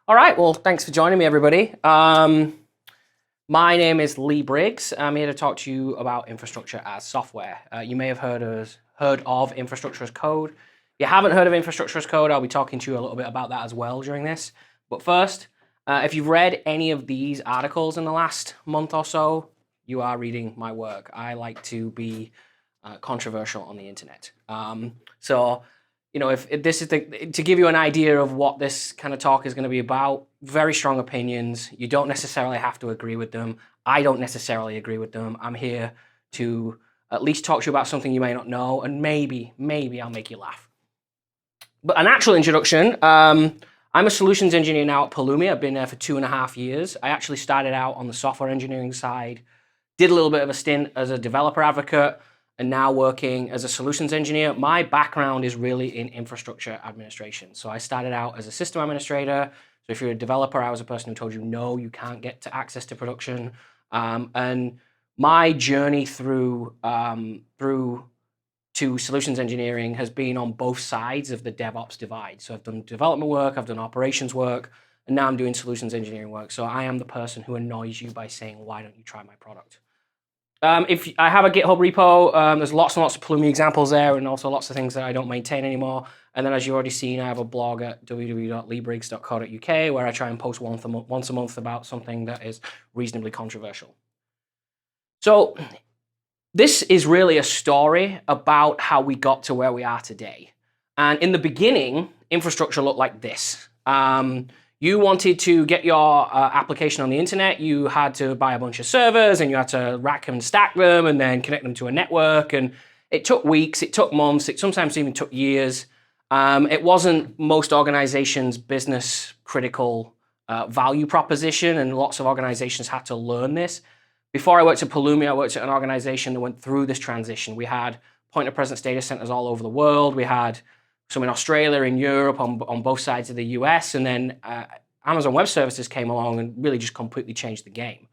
All right, well, thanks for joining me, everybody. My name is Lee Briggs. I'm here to talk to you about infrastructure as software. You may have heard of infrastructure as code. If you haven't heard of infrastructure as code, I'll be talking to you a little bit about that as well during this. But first, if you've read any of these articles in the last month or so, you are reading my work. I like to be controversial on the internet. You know, if this is to give you an idea of what this kind of talk is going to be about, very strong opinions. You don't necessarily have to agree with them. I don't necessarily agree with them. I'm here to at least talk to you about something you may not know, and maybe I'll make you laugh. But an actual introduction, I'm a solutions engineer now at Pulumi. I've been there for 2.5 years. I actually started out on the software engineering side, did a little bit of a stint as a developer advocate, and now working as a solutions engineer. My background is really in infrastructure administration. So I started out as a system administrator. So if you're a developer, I was a person who told you, no, you can't get to access to production. And my journey through to solutions engineering has been on both sides of the DevOps divide. So I've done development work, I've done operations work, and now I'm doing solutions engineering work. So I am the person who annoys you by saying, why don't you try my product? If I have a GitHub repo, there's lots and lots of Pulumi examples there, and also lots of things that I don't maintain anymore. And then, as you've already seen, I have a blog at www.leebriggs.co.uk where I try and post once a month about something that is reasonably controversial. So this is really a story about how we got to where we are today. And in the beginning, infrastructure looked like this. You wanted to get your application on the internet, you had to buy a bunch of servers and you had to rack them and stack them and then connect them to a network. And it took weeks, it took months, it sometimes even took years. It wasn't most organizations' business critical value proposition, and lots of organizations had to learn this. Before I worked at Palumi, I worked at an organization that went through this transition. We had point-of-presence data centers all over the world. We had some in Australia, in Europe, on both sides of the US, and then Amazon Web Services came along and really just completely changed the game.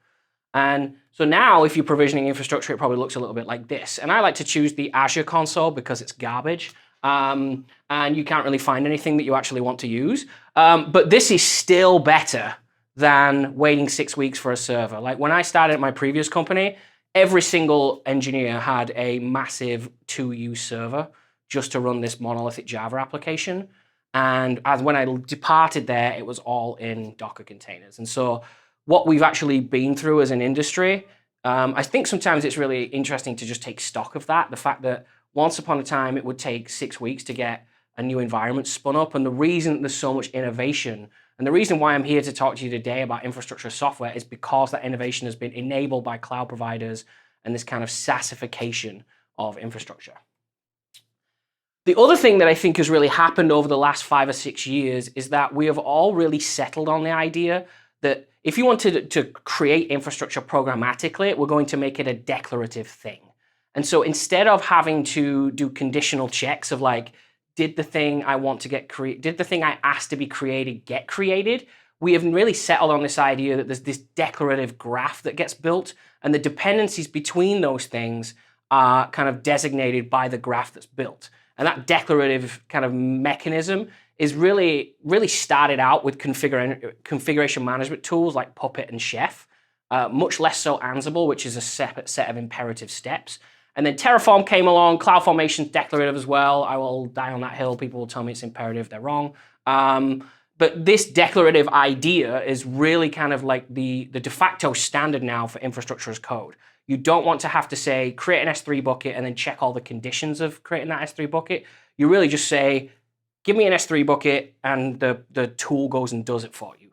And so now, if you're provisioning infrastructure, it probably looks a little bit like this. And I like to choose the Azure console because it's garbage, and you can't really find anything that you actually want to use. But this is still better than waiting 6 weeks for a server. Like when I started at my previous company, every single engineer had a massive 2-use server just to run this monolithic Java application. And as when I departed there, it was all in Docker containers. And so what we've actually been through as an industry, I think sometimes it's really interesting to just take stock of that. The fact that once upon a time, it would take 6 weeks to get a new environment spun up. And the reason there's so much innovation, and the reason why I'm here to talk to you today about infrastructure software, is because that innovation has been enabled by cloud providers and this kind of SaaSification of infrastructure. The other thing that I think has really happened over the last 5 or 6 years is that we have all really settled on the idea that if you wanted to create infrastructure programmatically, we're going to make it a declarative thing. And so instead of having to do conditional checks of like, did the thing I want to did the thing I asked to be created get created? We have really settled on this idea that there's this declarative graph that gets built, and the dependencies between those things are kind of designated by the graph that's built. And that declarative kind of mechanism is really started out with configuration management tools like Puppet and Chef, much less so Ansible, which is a separate set of imperative steps. And then Terraform came along, CloudFormation's declarative as well. I will die on that hill. People will tell me it's imperative, they're wrong. But this declarative idea is really kind of like the de facto standard now for infrastructure as code. You don't want to have to say, create an S3 bucket and then check all the conditions of creating that S3 bucket. You really just say, give me an S3 bucket, and the tool goes and does it for you.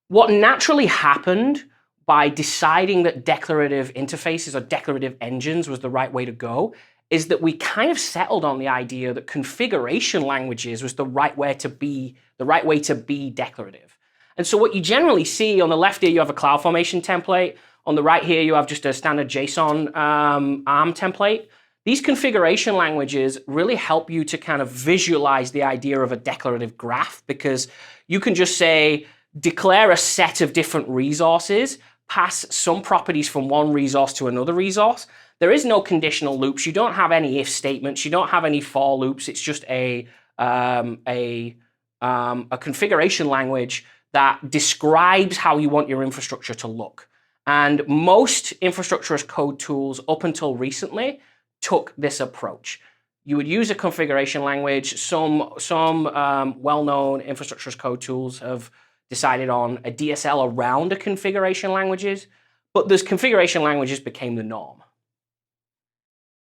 What naturally happened by deciding that declarative interfaces or declarative engines was the right way to go is that we kind of settled on the idea that configuration languages was the right way to be declarative. And so what you generally see on the left here, you have a CloudFormation template. On the right here, you have just a standard JSON ARM template. These configuration languages really help you to kind of visualize the idea of a declarative graph, because you can just say, declare a set of different resources, pass some properties from one resource to another resource. There is no conditional loops. You don't have any if statements. You don't have any for loops. It's just a a configuration language that describes how you want your infrastructure to look. And most infrastructure as code tools up until recently took this approach. You would use a configuration language. Some well-known infrastructure as code tools have decided on a DSL around the configuration languages, but those configuration languages became the norm.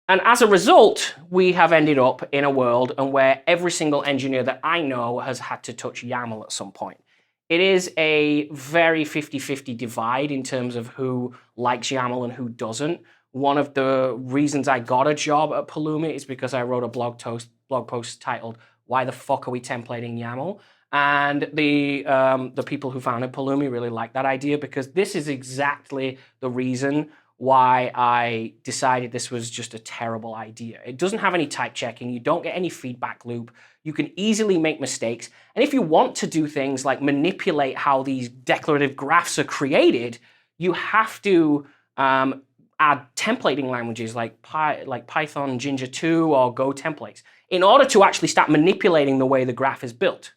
And as a result, we have ended up in a world where every single engineer that I know has had to touch YAML at some point. It is a very 50-50 divide in terms of who likes YAML and who doesn't. One of the reasons I got a job at Pulumi is because I wrote a blog post titled, "Why the fuck are we templating YAML?" And the people who founded Palumi really liked that idea, because this is exactly the reason why I decided this was just a terrible idea. It doesn't have any type checking. You don't get any feedback loop. You can easily make mistakes. And if you want to do things like manipulate how these declarative graphs are created, you have to add templating languages like Python, Jinja 2, or Go templates in order to actually start manipulating the way the graph is built.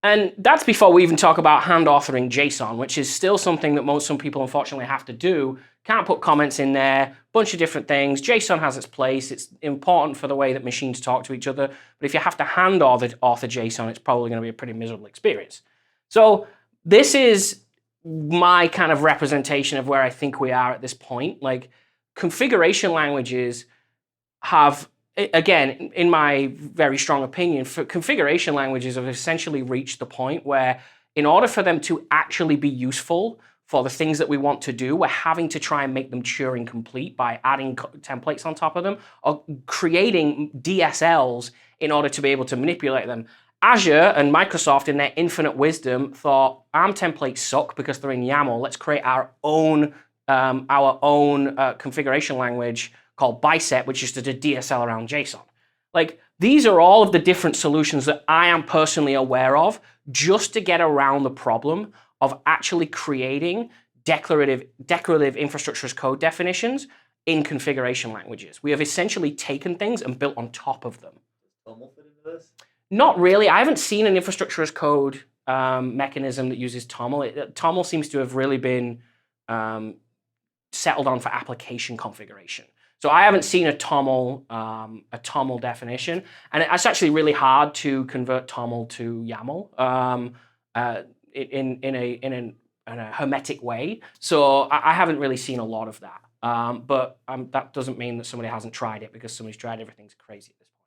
And that's before we even talk about hand authoring JSON, which is still something that some people unfortunately have to do. Can't put comments in there, bunch of different things. JSON has its place. It's important for the way that machines talk to each other. But if you have to hand author JSON, it's probably going to be a pretty miserable experience. So this is my kind of representation of where I think we are at this point. Like, configuration languages have, again, in my very strong opinion, for configuration languages have essentially reached the point where in order for them to actually be useful for the things that we want to do, we're having to try and make them Turing complete by adding templates on top of them or creating DSLs in order to be able to manipulate them. Azure and Microsoft, in their infinite wisdom, thought ARM templates suck because they're in YAML. Let's create our own configuration language called Bicep, which is just a DSL around JSON. Like, these are all of the different solutions that I am personally aware of just to get around the problem of actually creating declarative infrastructure as code definitions in configuration languages. We have essentially taken things and built on top of them. Does TOML fit into this? Not really. I haven't seen an infrastructure as code mechanism that uses TOML. TOML seems to have really been settled on for application configuration. So I haven't seen a TOML definition, and it's actually really hard to convert TOML to YAML in a hermetic way. So I haven't really seen a lot of that. But that doesn't mean that somebody hasn't tried it, because somebody's tried everything's crazy at this point.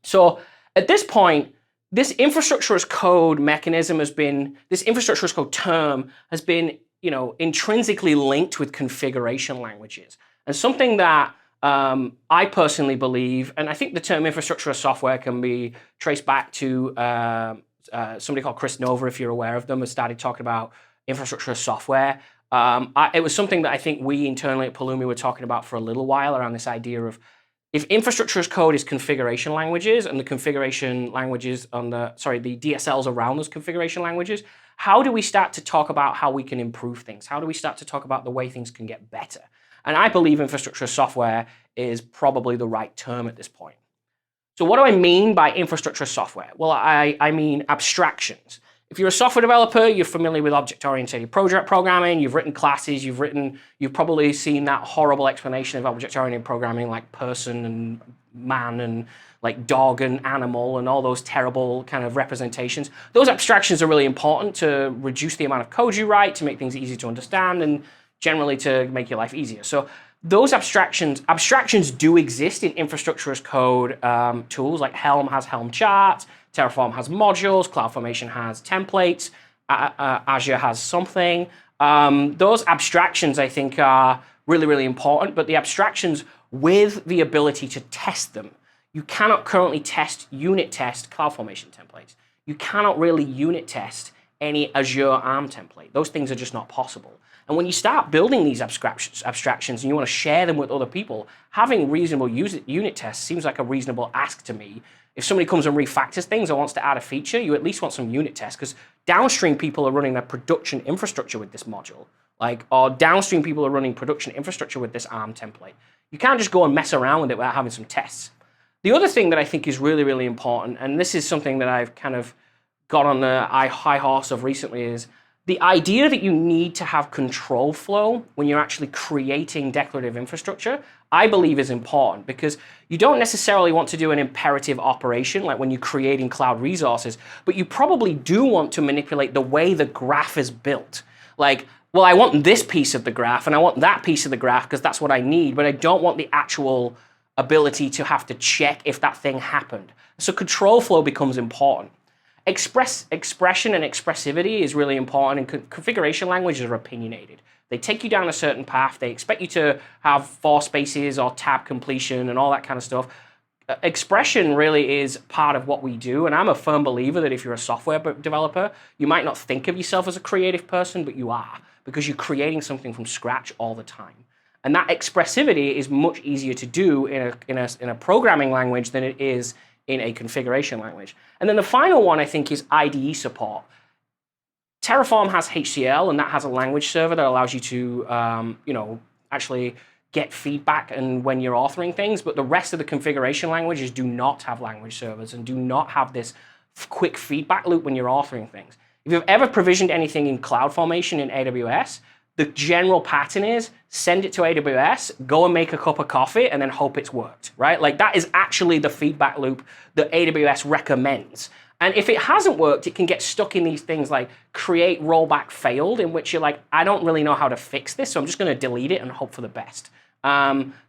So at this point, this infrastructure as code mechanism has been, this infrastructure as code term has been, intrinsically linked with configuration languages. And something that I personally believe, and I think the term infrastructure as software can be traced back to somebody called Chris Nova, if you're aware of them, has started talking about infrastructure as software. It was something that I think we internally at Palumi were talking about for a little while, around this idea of, if infrastructure as code is configuration languages, and the configuration languages on the DSLs around those configuration languages, how do we start to talk about how we can improve things? How do we start to talk about the way things can get better? And I believe infrastructure as software is probably the right term at this point. So what do I mean by infrastructure as software? Well, I mean abstractions. If you're a software developer, you're familiar with object-oriented project programming, you've written classes, you've probably seen that horrible explanation of object-oriented programming, like person and man and like dog and animal and all those terrible kind of representations. Those abstractions are really important to reduce the amount of code you write, to make things easy to understand, and generally to make your life easier. So those abstractions do exist in infrastructure as code tools, like Helm has Helm charts, Terraform has modules, CloudFormation has templates, Azure has something. Those abstractions, I think, are really, really important, but the abstractions with the ability to test them. You cannot currently unit test CloudFormation templates. You cannot really unit test any Azure ARM template. Those things are just not possible. And when you start building these abstractions and you want to share them with other people, having reasonable unit tests seems like a reasonable ask to me. If somebody comes and refactors things or wants to add a feature, you at least want some unit tests, because downstream people are running their production infrastructure with this module, or downstream people are running production infrastructure with this ARM template. You can't just go and mess around with it without having some tests. The other thing that I think is really, really important, and this is something that I've kind of got on the high horse of recently, is the idea that you need to have control flow when you're actually creating declarative infrastructure, I believe is important, because you don't necessarily want to do an imperative operation like when you're creating cloud resources, but you probably do want to manipulate the way the graph is built. Like, well, I want this piece of the graph and I want that piece of the graph because that's what I need, but I don't want the actual ability to have to check if that thing happened. So control flow becomes important. Expression and expressivity is really important, and configuration languages are opinionated. They take you down a certain path. They expect you to have for spaces or tab completion and all that kind of stuff. Expression really is part of what we do, and I'm a firm believer that if you're a software developer, you might not think of yourself as a creative person, but you are, because you're creating something from scratch all the time. And that expressivity is much easier to do in a programming language than it is in a configuration language. And then the final one, I think, is IDE support. Terraform has HCL, and that has a language server that allows you to actually get feedback and when you're authoring things, but the rest of the configuration languages do not have language servers and do not have this quick feedback loop when you're authoring things. If you've ever provisioned anything in CloudFormation in AWS, the general pattern is send it to AWS, go and make a cup of coffee, and then hope it's worked, right? Like, that is actually the feedback loop that AWS recommends. And if it hasn't worked, it can get stuck in these things like create rollback failed, in which you're like, I don't really know how to fix this, so I'm just going to delete it and hope for the best.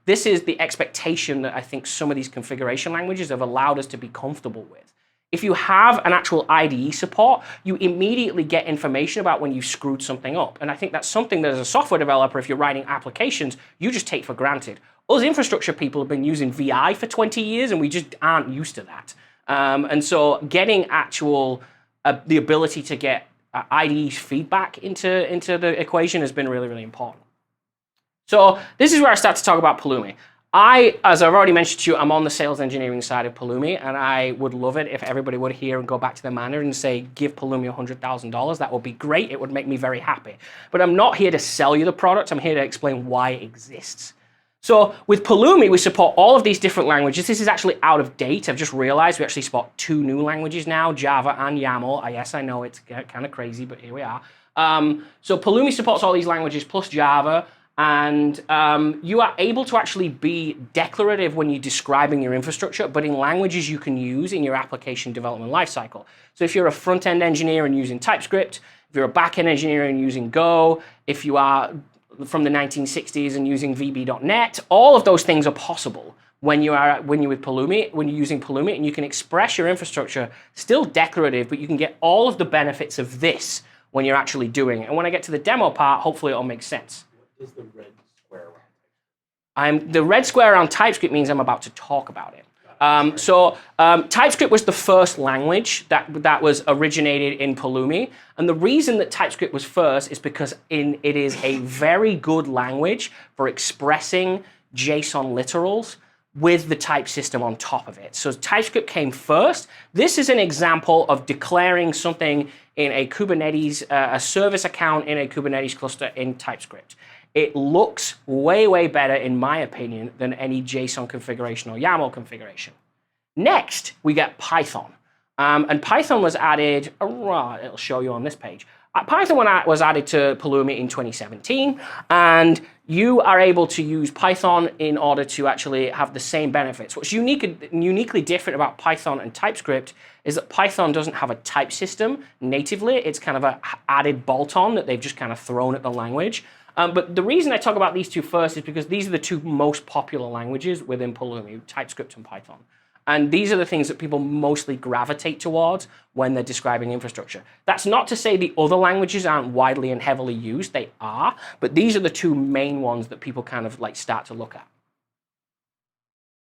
This is the expectation that I think some of these configuration languages have allowed us to be comfortable with. If you have an actual IDE support, you immediately get information about when you've screwed something up. And I think that's something that as a software developer, if you're writing applications, you just take for granted. Us infrastructure people have been using VI for 20 years, and we just aren't used to that. And so getting actual, the ability to get IDE feedback into the equation has been really, really important. So this is where I start to talk about Pulumi. As I've already mentioned to you, I'm on the sales engineering side of Palumi, and I would love it if everybody would hear and go back to their manager and say, give Palumi $100,000. That would be great. It would make me very happy. But I'm not here to sell you the product. I'm here to explain why it exists. So with Palumi, we support all of these different languages. This is actually out of date. I've just realized we actually support 2 new languages now, Java and YAML. Yes, I know it's kind of crazy, but here we are. So Palumi supports all these languages plus Java. And you are able to actually be declarative when you're describing your infrastructure, but in languages you can use in your application development lifecycle. So if you're a front-end engineer and using TypeScript, if you're a back-end engineer and using Go, if you are from the 1960s and using VB.NET, all of those things are possible when you're with Palumi, when you're using Palumi, and you can express your infrastructure still declarative, but you can get all of the benefits of this when you're actually doing it. And when I get to the demo part, hopefully it'll make sense. Is the red square around? The red square around TypeScript means I'm about to talk about it. TypeScript was the first language that was originated in Palumi. And the reason that TypeScript was first is because it is a very good language for expressing JSON literals with the type system on top of it. So TypeScript came first. This is an example of declaring something in a Kubernetes, a service account in a Kubernetes cluster in TypeScript. It looks way, way better, in my opinion, than any JSON configuration or YAML configuration. Next, we get Python. And Python was added, it'll show you on this page. Python was added to Palumi in 2017, and you are able to use Python in order to actually have the same benefits. What's uniquely different about Python and TypeScript is that Python doesn't have a type system natively. It's kind of an added bolt-on that they've just kind of thrown at the language. But the reason I talk about these two first is because these are the 2 most popular languages within Palumi, TypeScript and Python. And these are the things that people mostly gravitate towards when they're describing infrastructure. That's not to say the other languages aren't widely and heavily used. They are, but these are the 2 main ones that people kind of like start to look at.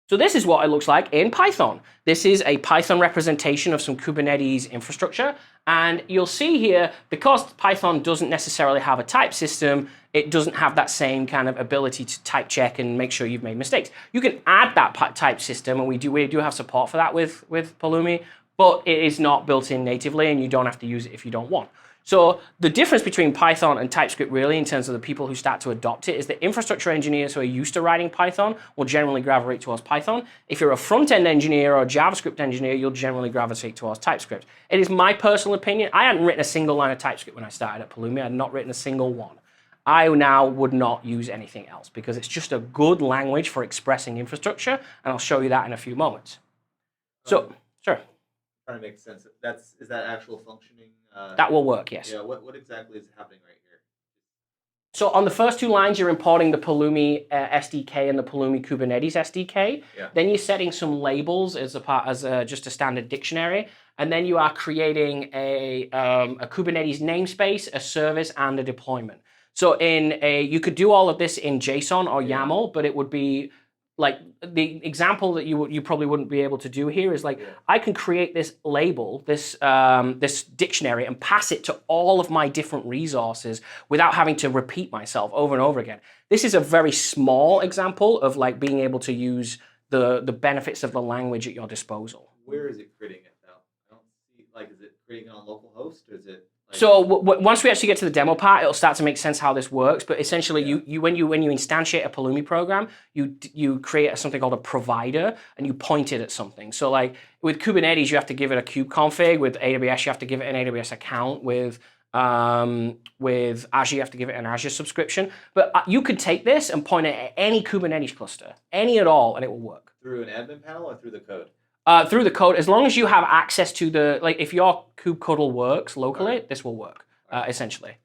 So this is what it looks like in Python. This is a Python representation of some Kubernetes infrastructure. And you'll see here, because Python doesn't necessarily have a type system, it doesn't have that same kind of ability to type check and make sure you've made mistakes. You can add that type system, and we do have support for that with Palumi, but it is not built in natively, and you don't have to use it if you don't want. So the difference between Python and TypeScript really in terms of the people who start to adopt it is that infrastructure engineers who are used to writing Python will generally gravitate towards Python. If you're a front-end engineer or a JavaScript engineer, you'll generally gravitate towards TypeScript. It is my personal opinion. I hadn't written a single line of TypeScript when I started at Pulumi. I had not written a single one. I now would not use anything else because it's just a good language for expressing infrastructure, and I'll show you that in a few moments. So, sure. Trying to make sense. Is that actual functioning? That will work, yes. Yeah. What exactly is happening right here? So on the first two lines, you're importing the Pulumi SDK and the Pulumi Kubernetes SDK. Yeah. Then you're setting some labels as just a standard dictionary, and then you are creating a Kubernetes namespace, a service, and a deployment. So you could do all of this in JSON or YAML, but it would be like the example that you probably wouldn't be able to do here is like, I can create this label, this dictionary, and pass it to all of my different resources without having to repeat myself over and over again. This is a very small example of like being able to use the benefits of the language at your disposal. Where is it creating it now? I don't see, like, is it creating it on localhost, or is it? Like, so once we actually get to the demo part, it'll start to make sense how this works. But essentially, when you instantiate a Pulumi program, you create something called a provider, and you point it at something. So like with Kubernetes, you have to give it a kube config. With AWS, you have to give it an AWS account. With Azure, you have to give it an Azure subscription. But you could take this and point it at any Kubernetes cluster, any at all, and it will work. Through an admin panel or through the code? Through the code, as long as you have access to the, like if your kubectl works locally, this will work, essentially.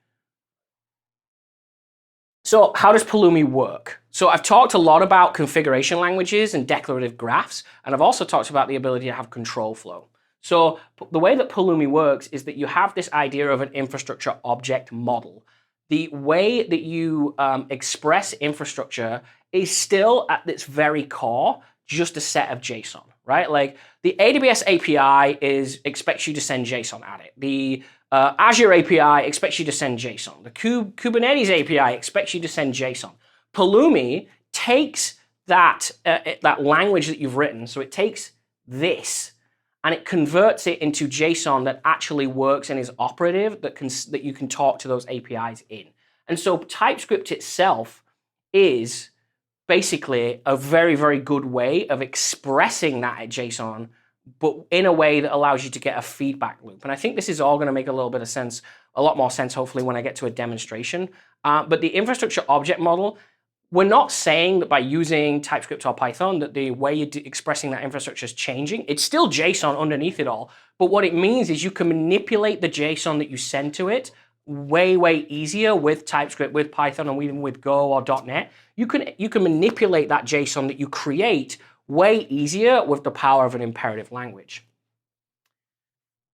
So how does Pulumi work? So I've talked a lot about configuration languages and declarative graphs, and I've also talked about the ability to have control flow. So the way that Pulumi works is that you have this idea of an infrastructure object model. The way that you express infrastructure is still at its very core just a set of JSON, right? Like the AWS API expects you to send JSON at it. The Azure API expects you to send JSON. The Kubernetes API expects you to send JSON. Pulumi takes that language that you've written, so it takes this and it converts it into JSON that actually works and is operative, that you can talk to those APIs in. And so TypeScript itself is basically a very, very good way of expressing that at JSON, but in a way that allows you to get a feedback loop. And I think this is all going to make a little bit of sense, a lot more sense, hopefully, when I get to a demonstration. But the infrastructure object model, we're not saying that by using TypeScript or Python that the way you're expressing that infrastructure is changing. It's still JSON underneath it all. But what it means is you can manipulate the JSON that you send to it way, way easier with TypeScript, with Python, and even with Go or .NET. You can manipulate that JSON that you create way easier with the power of an imperative language.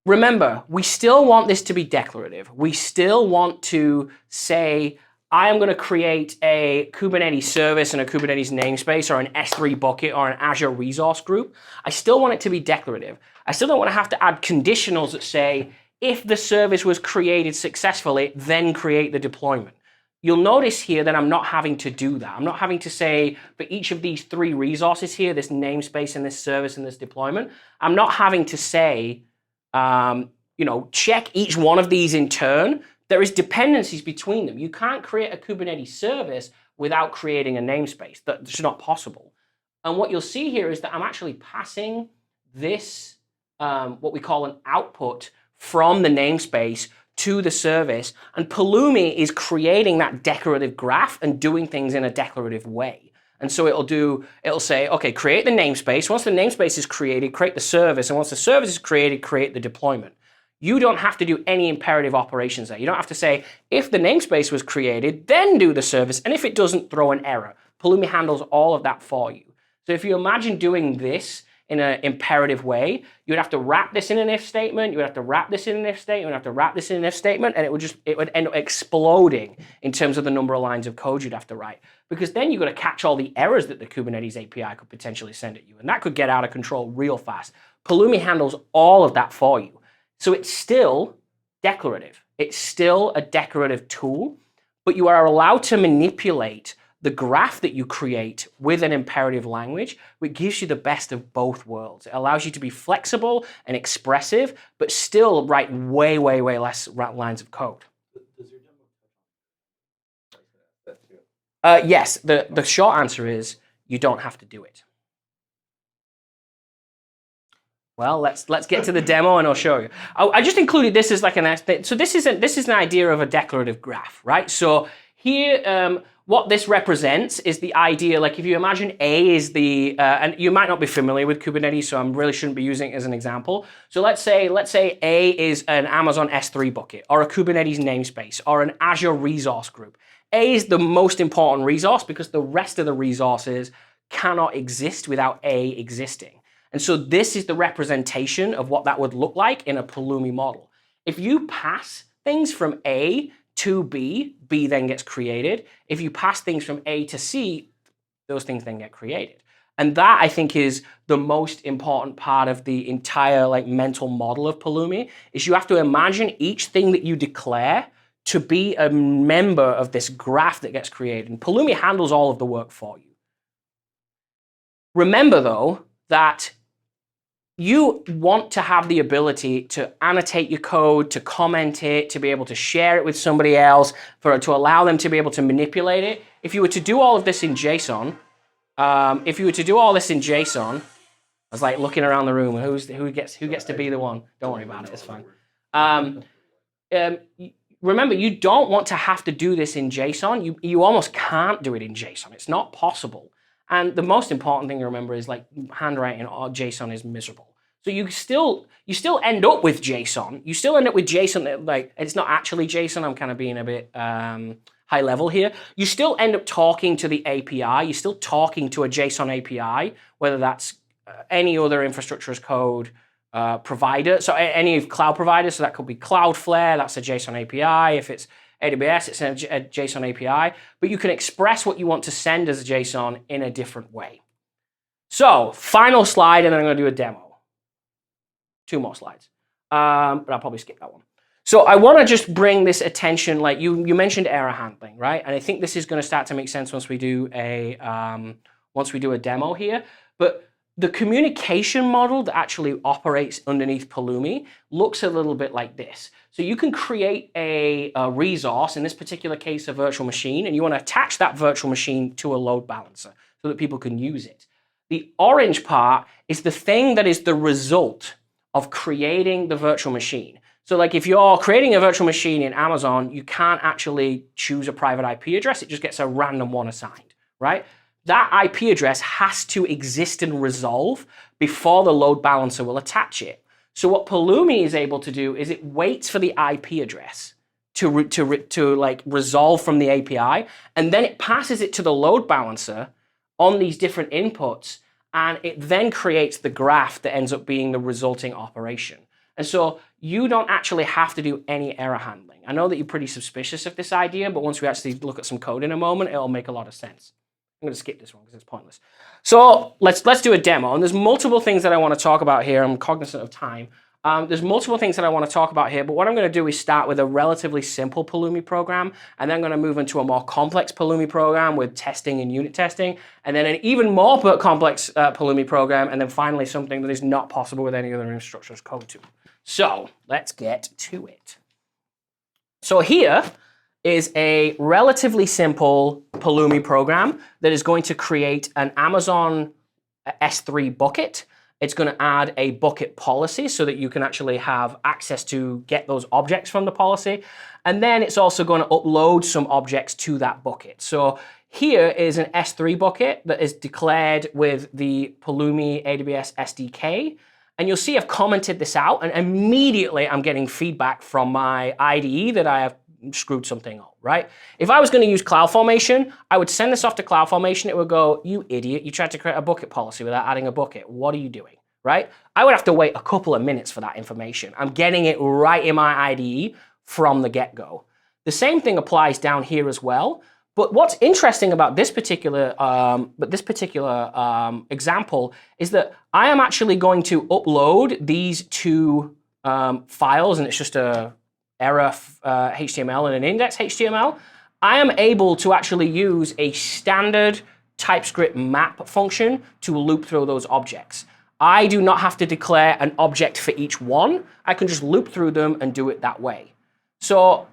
Remember, we still want this to be declarative. We still want to say, I am going to create a Kubernetes service and a Kubernetes namespace or an S3 bucket or an Azure resource group. I still want it to be declarative. I still don't want to have to add conditionals that say, if the service was created successfully, then create the deployment. You'll notice here that I'm not having to do that. I'm not having to say for each of these three resources here, this namespace and this service and this deployment, I'm not having to say, check each one of these in turn. There is dependencies between them. You can't create a Kubernetes service without creating a namespace. That's not possible. And what you'll see here is that I'm actually passing this, what we call an output from the namespace to the service, and Pulumi is creating that declarative graph and doing things in a declarative way. And so it'll say, okay, create the namespace. Once the namespace is created, create the service, and once the service is created, create the deployment. You don't have to do any imperative operations there. You don't have to say, if the namespace was created, then do the service, and if it doesn't, throw an error. Pulumi handles all of that for you. So if you imagine doing this in an imperative way, you would have to wrap this in an if statement, you would have to wrap this in an if statement, you would have to wrap this in an if statement, and it would end up exploding in terms of the number of lines of code you'd have to write. Because then you've got to catch all the errors that the Kubernetes API could potentially send at you, and that could get out of control real fast. Pulumi handles all of that for you. So it's still declarative. It's still a declarative tool, but you are allowed to manipulate the graph that you create with an imperative language, which gives you the best of both worlds. It allows you to be flexible and expressive, but still write way, way, way less lines of code. Does your demo Yes, the short answer is you don't have to do it. Well, let's get to the demo and I'll show you. I just included this as like so this is an idea of a declarative graph, right? So here, what this represents is the idea, like if you imagine A is the, and you might not be familiar with Kubernetes, so I really shouldn't be using it as an example. So let's say A is an Amazon S3 bucket, or a Kubernetes namespace, or an Azure resource group. A is the most important resource because the rest of the resources cannot exist without A existing. And so this is the representation of what that would look like in a Pulumi model. If you pass things from A to B, B then gets created. If you pass things from A to C, those things then get created. And that, I think, is the most important part of the entire like mental model of Pulumi, is you have to imagine each thing that you declare to be a member of this graph that gets created. And Pulumi handles all of the work for you. Remember, though, that you want to have the ability to annotate your code, to comment it, to be able to share it with somebody else, to allow them to be able to manipulate it. If you were to do all of this in JSON, I was like looking around the room, who gets to be the one? Don't worry about it, it's fine. Remember, you don't want to have to do this in JSON. You almost can't do it in JSON. It's not possible. And the most important thing to remember is like handwriting or JSON is miserable. So you still end up with JSON. You still end up with JSON that like it's not actually JSON. I'm kind of being a bit high level here. You still end up talking to the API. You're still talking to a JSON API, whether that's any other infrastructure as code provider. So any cloud providers. So that could be Cloudflare. That's a JSON API. If it's AWS, it's a JSON API, but you can express what you want to send as a JSON in a different way. So, final slide, and then I'm going to do a demo. 2 more slides, but I'll probably skip that one. So I want to just bring this attention, like you mentioned error handling, right? And I think this is going to start to make sense once we do a demo here. But the communication model that actually operates underneath Pulumi looks a little bit like this. So you can create a resource, in this particular case, a virtual machine, and you want to attach that virtual machine to a load balancer so that people can use it. The orange part is the thing that is the result of creating the virtual machine. So like if you're creating a virtual machine in Amazon, you can't actually choose a private IP address. It just gets a random one assigned, right? That IP address has to exist and resolve before the load balancer will attach it. So what Palumi is able to do is it waits for the IP address to like resolve from the API, and then it passes it to the load balancer on these different inputs, and it then creates the graph that ends up being the resulting operation. And so you don't actually have to do any error handling. I know that you're pretty suspicious of this idea, but once we actually look at some code in a moment, it'll make a lot of sense. I'm going to skip this one because it's pointless. So let's do a demo. And there's multiple things that I want to talk about here. I'm cognizant of time. There's multiple things that I want to talk about here, but what I'm going to do is start with a relatively simple Palumi program, and then I'm going to move into a more complex Palumi program with testing and unit testing, and then an even more complex Palumi program, and then finally something that is not possible with any other infrastructure as code tool. So let's get to it. So here is a relatively simple Palumi program that is going to create an Amazon S3 bucket. It's going to add a bucket policy so that you can actually have access to get those objects from the policy. And then it's also going to upload some objects to that bucket. So here is an S3 bucket that is declared with the Palumi AWS SDK. And you'll see I've commented this out, and immediately I'm getting feedback from my IDE that I have screwed something up, right? If I was going to use CloudFormation, I would send this off to CloudFormation. It would go, you idiot, you tried to create a bucket policy without adding a bucket. What are you doing, right? I would have to wait a couple of minutes for that information. I'm getting it right in my IDE from the get-go. The same thing applies down here as well. But what's interesting about this particular example is that I am actually going to upload these 2 files, and it's just a error HTML and an index HTML. I am able to actually use a standard TypeScript map function to loop through those objects. I do not have to declare an object for each one. I can just loop through them and do it that way. So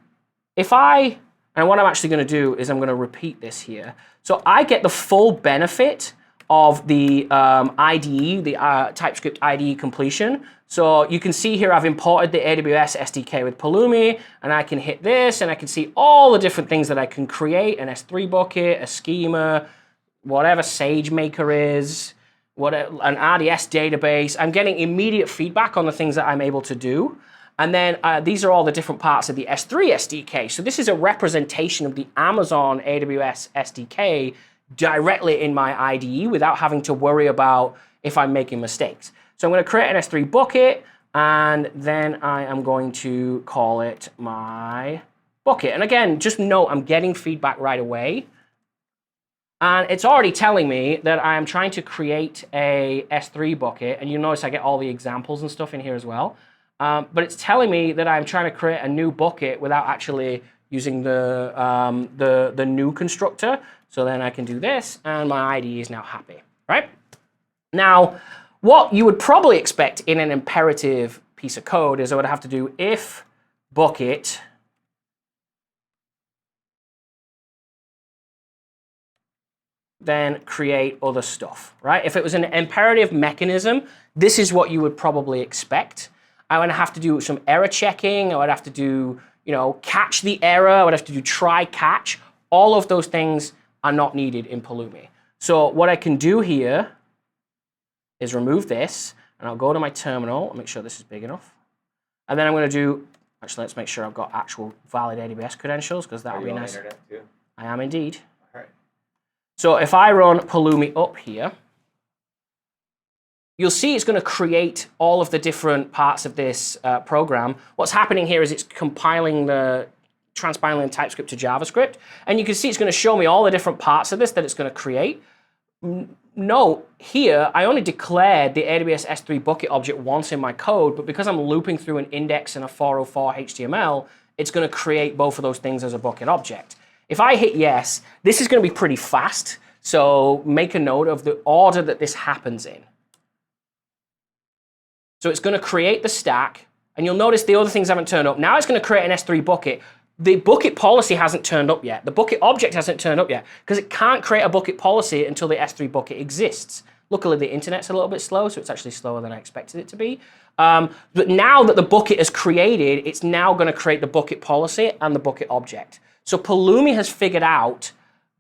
if and what I'm actually going to do is I'm going to repeat this here. So I get the full benefit of the IDE, the TypeScript Id Completion. So you can see here I've imported the AWS SDK with Pulumi, and I can hit this, and I can see all the different things that I can create, an S3 bucket, a schema, whatever SageMaker is, an RDS database. I'm getting immediate feedback on the things that I'm able to do. And then these are all the different parts of the S3 SDK. So this is a representation of the Amazon AWS SDK directly in my IDE without having to worry about if I'm making mistakes. So I'm going to create an S3 bucket, and then I am going to call it my bucket. And again, just note I'm getting feedback right away. And it's already telling me that I am trying to create a S3 bucket. And you notice I get all the examples and stuff in here as well. But it's telling me that I'm trying to create a new bucket without actually using the new constructor. So then I can do this, and my IDE is now happy, right? Now, what you would probably expect in an imperative piece of code is I would have to do if bucket then create other stuff, right? If it was an imperative mechanism, this is what you would probably expect. I would have to do some error checking. I would have to do, catch the error. I would have to do try catch. All of those things are not needed in Pulumi. So what I can do here is remove this, and I'll go to my terminal and make sure this is big enough. And then I'm going to do, actually, let's make sure I've got actual valid AWS credentials, because that would be nice. Internet too? I am indeed. All right. So if I run Pulumi up here, you'll see it's going to create all of the different parts of this program. What's happening here is it's compiling transpiling TypeScript to JavaScript. And you can see it's going to show me all the different parts of this that it's going to create. Note here, I only declared the AWS S3 bucket object once in my code, but because I'm looping through an index and a 404 HTML, it's going to create both of those things as a bucket object. If I hit yes, this is going to be pretty fast. So make a note of the order that this happens in. So it's going to create the stack, and you'll notice the other things haven't turned up. Now it's going to create an S3 bucket. The bucket policy hasn't turned up yet. The bucket object hasn't turned up yet because it can't create a bucket policy until the S3 bucket exists. Luckily, the internet's a little bit slow, so it's actually slower than I expected it to be. But now that the bucket is created, it's now going to create the bucket policy and the bucket object. So Pulumi has figured out,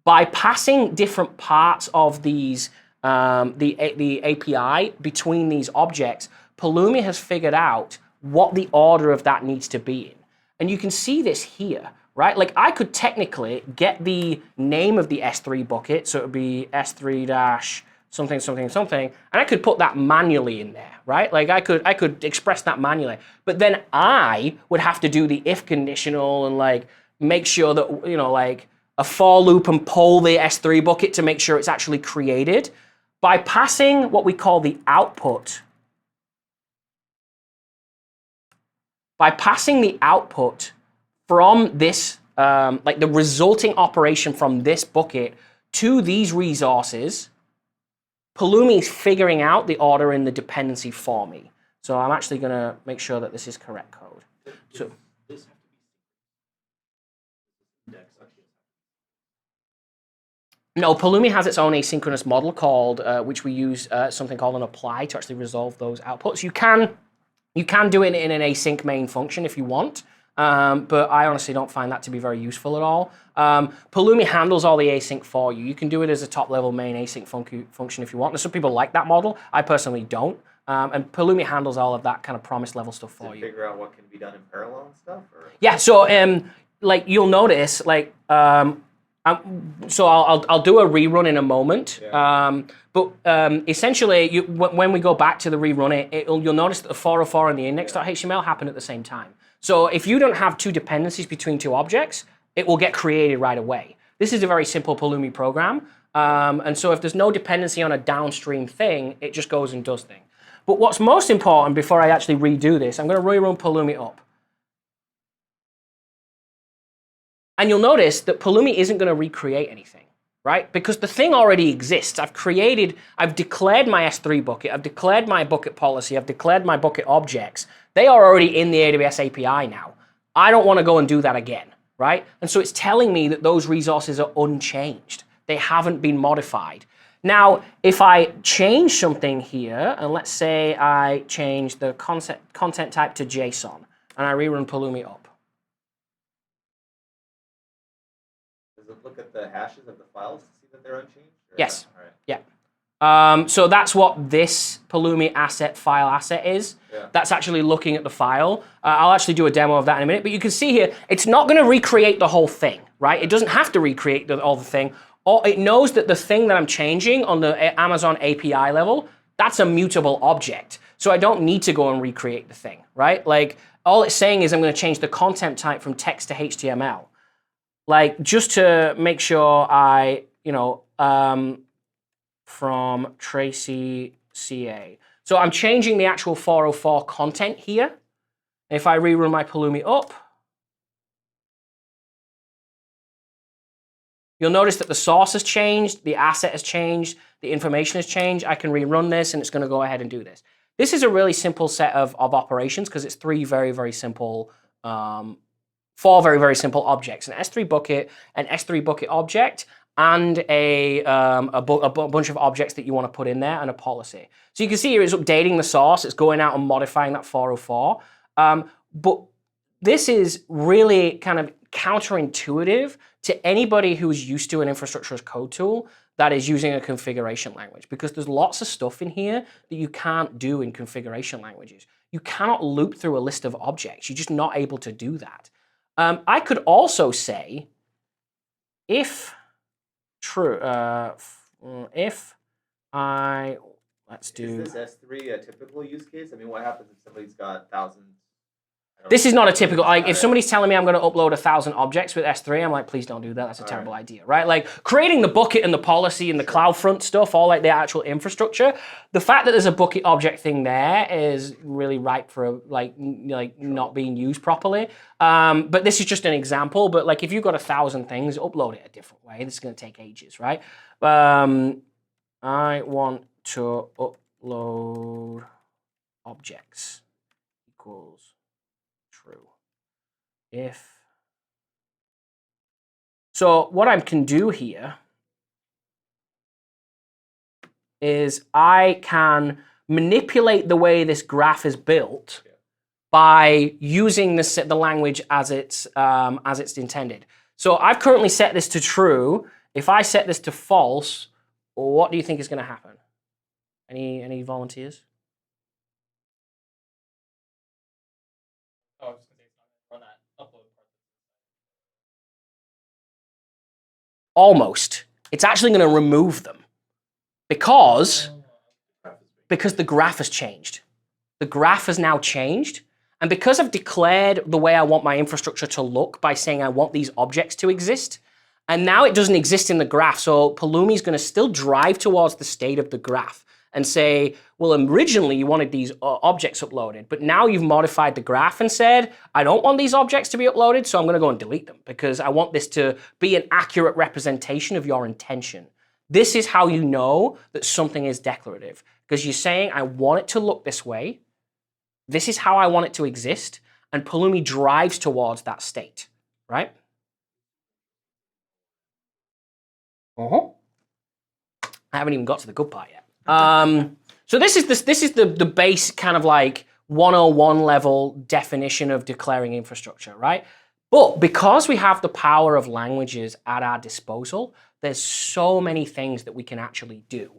by passing different parts of these, the API between these objects, Pulumi has figured out what the order of that needs to be in. And you can see this here, right? Like I could technically get the name of the S3 bucket, so it would be S3 dash something, something, something, and I could put that manually in there, right? Like I could express that manually, but then I would have to do the if conditional and like make sure that, like a for loop and poll the S3 bucket to make sure it's actually created. By passing what we call the output, from this, like the resulting operation from this bucket to these resources, Pulumi is figuring out the order in the dependency for me. So I'm actually going to make sure that this is correct code. So This have to be index actually. no, Pulumi has its own asynchronous model called, which we use something called an apply to actually resolve those outputs. You can do it in an async main function if you want, but I honestly don't find that to be very useful at all. Pulumi handles all the async for you. You can do it as a top-level main async function if you want. There's some people like that model. I personally don't. And Pulumi handles all of that kind of promise level stuff for you. Figure out what can be done in parallel and stuff? Or? Yeah, so like you'll notice, like so I'll do a rerun in a moment. Yeah. But essentially, when we go back to the rerun you'll notice that the 404 and the index.html happen at the same time. So if you don't have two dependencies between two objects, it will get created right away. This is a very simple Pulumi program. And so if there's no dependency on a downstream thing, it just goes and does things. But what's most important before I actually redo this, I'm going to rerun Pulumi up. And you'll notice that Pulumi isn't going to recreate anything, right? Because the thing already exists. I've declared my S3 bucket, I've declared my bucket policy, I've declared my bucket objects. They are already in the AWS API now. I don't want to go and do that again, right? And so it's telling me that those resources are unchanged. They haven't been modified. Now, if I change something here, and let's say I change the content type to JSON, and I rerun Pulumi up. Does it look at the hashes of the files to see that they're unchanged? Yes. All right. Yeah. So that's what this Pulumi asset file asset is. Yeah. That's actually looking at the file. I'll actually do a demo of that in a minute. But you can see here, it's not going to recreate the whole thing, right? It doesn't have to recreate all the thing. Or it knows that the thing that I'm changing on the Amazon API level, that's a mutable object. So I don't need to go and recreate the thing, right? Like all it's saying is I'm going to change the content type from text to HTML. Like just to make sure I, from Tracy CA. So I'm changing the actual 404 content here. If I rerun my Pulumi up, you'll notice that the source has changed, the asset has changed, the information has changed. I can rerun this and it's going to go ahead and do this. This is a really simple set of operations because it's four very, very simple objects, an S3 bucket, an S3 bucket object, and a bunch of objects that you want to put in there and a policy. So you can see here it's updating the source, it's going out and modifying that 404. But this is really kind of counterintuitive to anybody who's used to an infrastructure as code tool that is using a configuration language, because there's lots of stuff in here that you can't do in configuration languages. You cannot loop through a list of objects. You're just not able to do that. I could also say if true, if I, let's do. Is this S3 a typical use case? I mean, what happens if somebody's got thousands? This is not a typical, like if somebody's telling me I'm going to upload 1,000 objects with S3, I'm like, please don't do that. That's a terrible idea, right? Like creating the bucket and the policy and the CloudFront stuff, all like the actual infrastructure. The fact that there's a bucket object thing there is really ripe for like not being used properly. But this is just an example. But like if you've got 1,000 things, upload it a different way. This is going to take ages, right? I want to upload objects equals true. So what I can do here is I can manipulate the way this graph is built by using the language as it's intended. So I've currently set this to true. If I set this to false, what do you think is going to happen? Any volunteers? Oh, I was just gonna say it's not gonna run that upload part. Almost. It's actually going to remove them because the graph has changed. The graph has now changed. And because I've declared the way I want my infrastructure to look by saying I want these objects to exist, and now it doesn't exist in the graph. So Pulumi is going to still drive towards the state of the graph and say, well, originally you wanted these objects uploaded, but now you've modified the graph and said, I don't want these objects to be uploaded, so I'm going to go and delete them because I want this to be an accurate representation of your intention. This is how you know that something is declarative, because you're saying, I want it to look this way. This is how I want it to exist. And Pulumi drives towards that state, right? I haven't even got to the good part yet. So this is the base kind of like 101 level definition of declaring infrastructure, right? But because we have the power of languages at our disposal, there's so many things that we can actually do.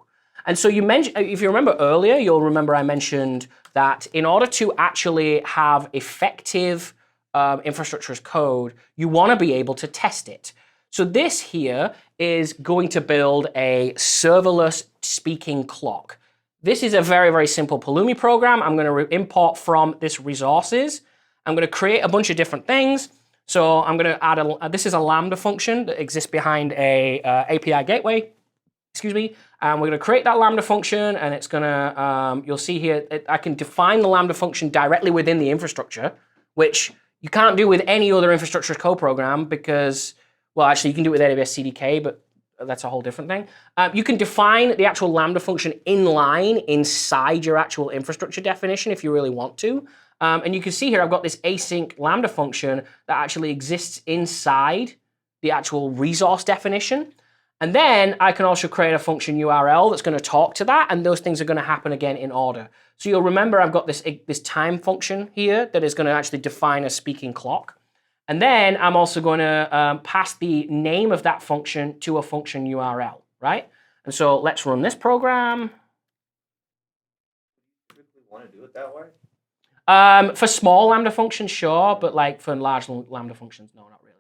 And so you mentioned, if you remember earlier, you'll remember I mentioned that in order to actually have effective infrastructure as code, you want to be able to test it. So this here is going to build a serverless speaking clock. This is a very, very simple Pulumi program. I'm going to import from this resources. I'm going to create a bunch of different things. So I'm going to add this is a Lambda function that exists behind a API gateway. Excuse me. And we're going to create that Lambda function, and it's going to, you'll see here, I can define the Lambda function directly within the infrastructure, which You can't do with any other infrastructure as code program because, well, actually you can do it with AWS CDK, but that's a whole different thing. You can define the actual Lambda function inline inside your actual infrastructure definition if you really want to. And you can see here I've got this async Lambda function that actually exists inside the actual resource definition. And then I can also create a function URL that's going to talk to that, and those things are going to happen again in order. So you'll remember I've got this time function here that is going to actually define a speaking clock. And then I'm also going to pass the name of that function to a function URL, right? And so let's run this program. Do you want to do it that way? For small Lambda functions, sure, but like for large Lambda functions, no, not really.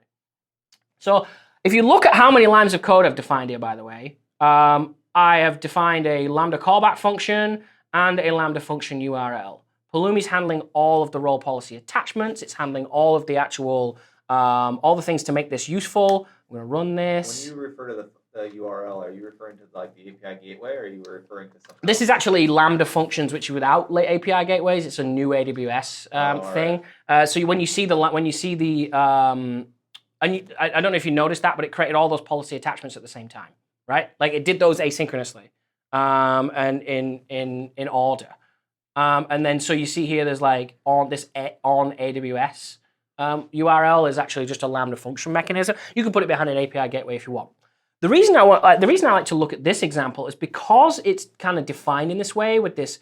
So if you look at how many lines of code I've defined here, by the way, I have defined a Lambda callback function and a Lambda function URL. Pulumi's handling all of the role policy attachments. It's handling all of the actual, all the things to make this useful. I'm going to run this. When you refer to the URL, are you referring to like the API gateway, or are you referring to something This else? is actually Lambda functions, which are without API gateways. It's a new AWS thing. Right. So when you see the and I don't know if you noticed that, but it created all those policy attachments at the same time, right? Like it did those asynchronously and in order. And then so you see here, there's like on AWS URL is actually just a Lambda function mechanism. You can put it behind an API gateway if you want. The reason I like to look at this example is because it's kind of defined in this way with this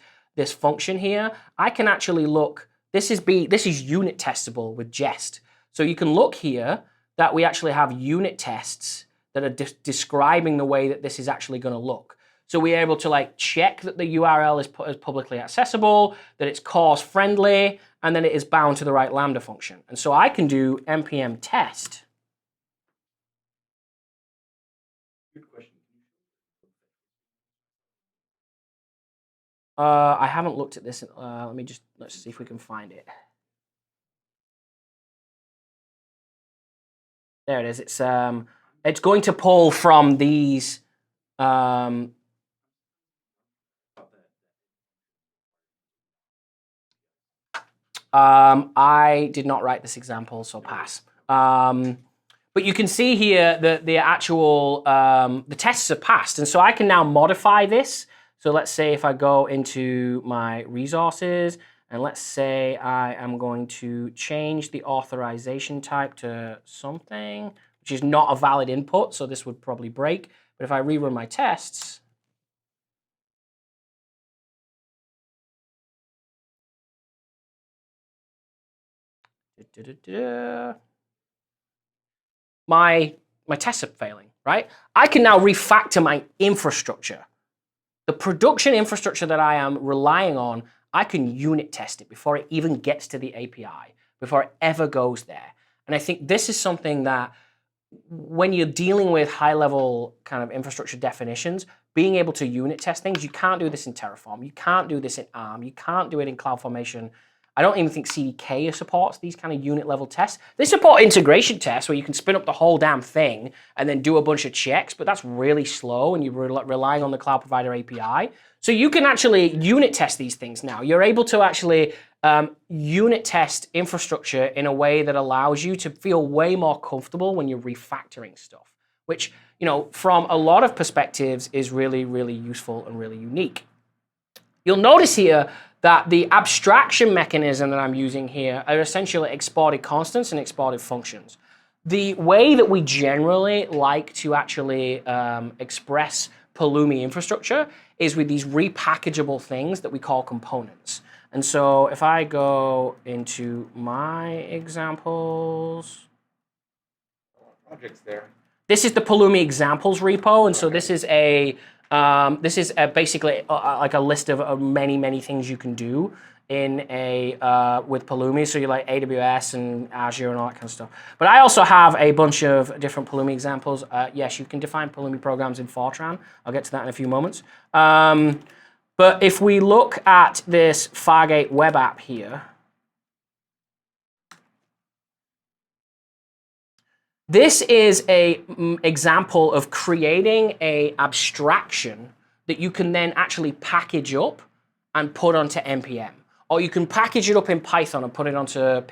function here. I can actually look. This is unit testable with Jest. So you can look here that we actually have unit tests that are describing the way that this is actually going to look. So we're able to like check that the URL is publicly accessible, that it's CORS friendly, and then it is bound to the right Lambda function. And so I can do npm test. Good question. I haven't looked at this. Let's see if we can find it. There it is. It's going to pull from these. I did not write this example, so pass. But you can see here that the actual the tests are passed, and so I can now modify this. So let's say if I go into my resources, and let's say I am going to change the authorization type to something, which is not a valid input, so this would probably break. But if I rerun my tests, my tests are failing, right? I can now refactor my infrastructure. The production infrastructure that I am relying on, I can unit test it before it even gets to the API, before it ever goes there. And I think this is something that when you're dealing with high-level kind of infrastructure definitions, being able to unit test things, you can't do this in Terraform, you can't do this in ARM, you can't do it in CloudFormation. I don't even think CDK supports these kind of unit-level tests. They support integration tests where you can spin up the whole damn thing and then do a bunch of checks, but that's really slow and you're relying on the cloud provider API. So you can actually unit test these things now. You're able to actually unit test infrastructure in a way that allows you to feel way more comfortable when you're refactoring stuff, which, you know, from a lot of perspectives is really, really useful and really unique. You'll notice here that the abstraction mechanism that I'm using here are essentially exported constants and exported functions. The way that we generally like to actually express Pulumi infrastructure is with these repackageable things that we call components. And so if I go into my examples, Projects there. this is the Palumi examples repo, and so this is basically like a list of many things you can do in with Palumi. So you like AWS and Azure and all that kind of stuff. But I also have a bunch of different Palumi examples. Yes, you can define Palumi programs in Fortran. I'll get to that in a few moments. But if we look at this Fargate web app here, this is an example of creating an abstraction that you can then actually package up and put onto NPM. or you can package it up in Python and put it onto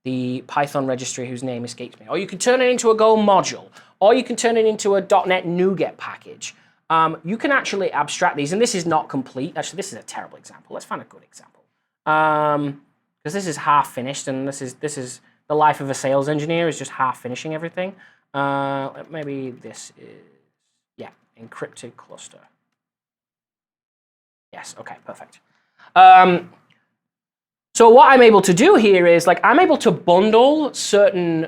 the Python registry whose name escapes me. Or you can turn it into a Go module, or you can turn it into a .NET NuGet package. You can actually abstract these, and this is not complete. Actually, this is a terrible example. Let's find a good example. Because this is half finished, and this is the life of a sales engineer is just half finishing everything. Maybe this is, yeah, encrypted cluster. Yes, okay, perfect. So what I'm able to do here is, like, I'm able to bundle certain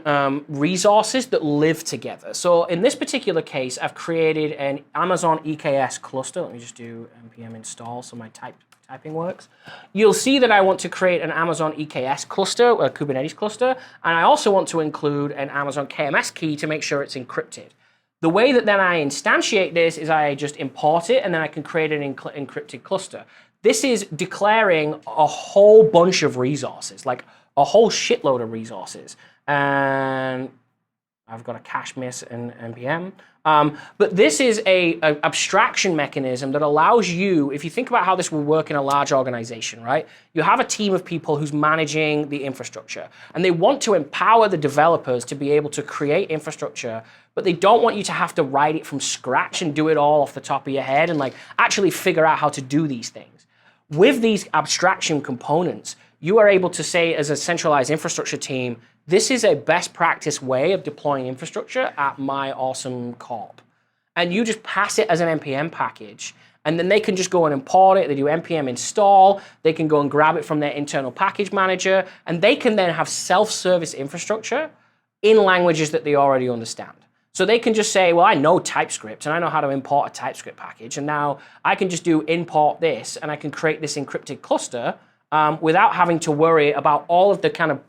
resources that live together. So in this particular case, I've created an Amazon EKS cluster. Let me just do npm install so my typing works. You'll see that I want to create an Amazon EKS cluster, a Kubernetes cluster, and I also want to include an Amazon KMS key to make sure it's encrypted. The way that then I instantiate this is I just import it, and then I can create an encrypted cluster. This is declaring a whole bunch of resources, like a whole shitload of resources. And I've got a cache miss in npm. But this is an abstraction mechanism that allows you, if you think about how this will work in a large organization, right? You have a team of people who's managing the infrastructure, and they want to empower the developers to be able to create infrastructure, but they don't want you to have to write it from scratch and do it all off the top of your head and like actually figure out how to do these things. With these abstraction components, you are able to say as a centralized infrastructure team, this is a best practice way of deploying infrastructure at my awesome corp. And you just pass it as an npm package, and then they can just go and import it. They do npm install. They can go and grab it from their internal package manager, and they can then have self-service infrastructure in languages that they already understand. So they can just say, well, I know TypeScript, and I know how to import a TypeScript package, and now I can just do import this, and I can create this encrypted cluster without having to worry about all of the kind of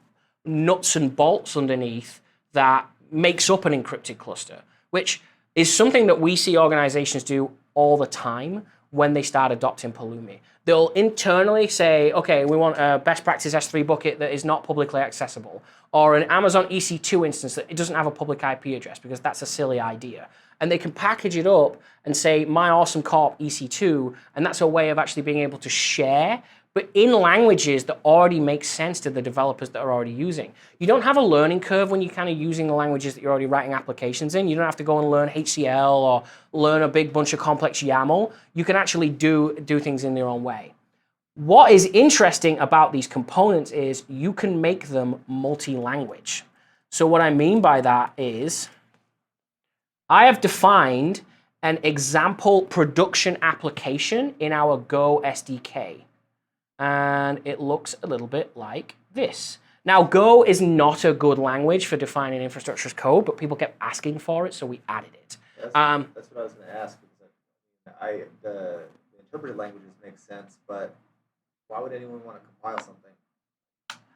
nuts and bolts underneath that makes up an encrypted cluster, which is something that we see organizations do all the time when they start adopting Pulumi. They'll internally say, okay, we want a best practice S3 bucket that is not publicly accessible, or an Amazon EC2 instance that it doesn't have a public IP address, because that's a silly idea. And they can package it up and say, my awesome corp EC2, and that's a way of actually being able to share, but in languages that already make sense to the developers that are already using. You don't have a learning curve when you're kind of using the languages that you're already writing applications in. You don't have to go and learn HCL or learn a big bunch of complex YAML. You can actually do things in their own way. What is interesting about these components is you can make them multi-language. So what I mean by that is I have defined an example production application in our Go SDK. And it looks a little bit like this. Now, Go is not a good language for defining infrastructure as code, but people kept asking for it, so we added it. That's what I was going to ask. The interpreted languages make sense, but why would anyone want to compile something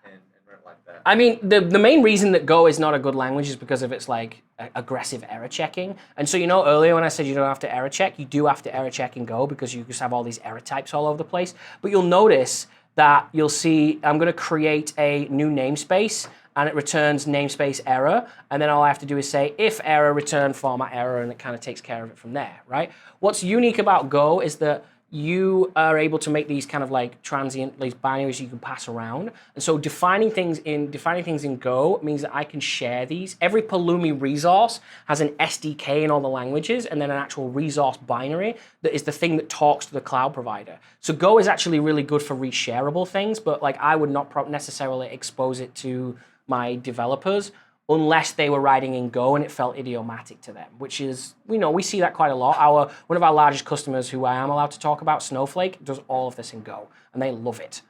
and run it like that? I mean, the main reason that Go is not a good language is because of its like aggressive error checking. And so, you know, earlier when I said you don't have to error check, you do have to error check in Go because you just have all these error types all over the place. But you'll notice that you'll see I'm going to create a new namespace, and it returns namespace error. And then all I have to do is say if error, return format error, and it kind of takes care of it from there, right? What's unique about Go is that you are able to make these kind of like transient, these binaries you can pass around. And so defining things in Go means that I can share these. Every Pulumi resource has an SDK in all the languages, and then an actual resource binary that is the thing that talks to the cloud provider. So Go is actually really good for reshareable things, but like I would not necessarily expose it to my developers unless they were writing in Go and it felt idiomatic to them, which is, you know, we see that quite a lot. One of our largest customers, who I am allowed to talk about, Snowflake, does all of this in Go, and they love it.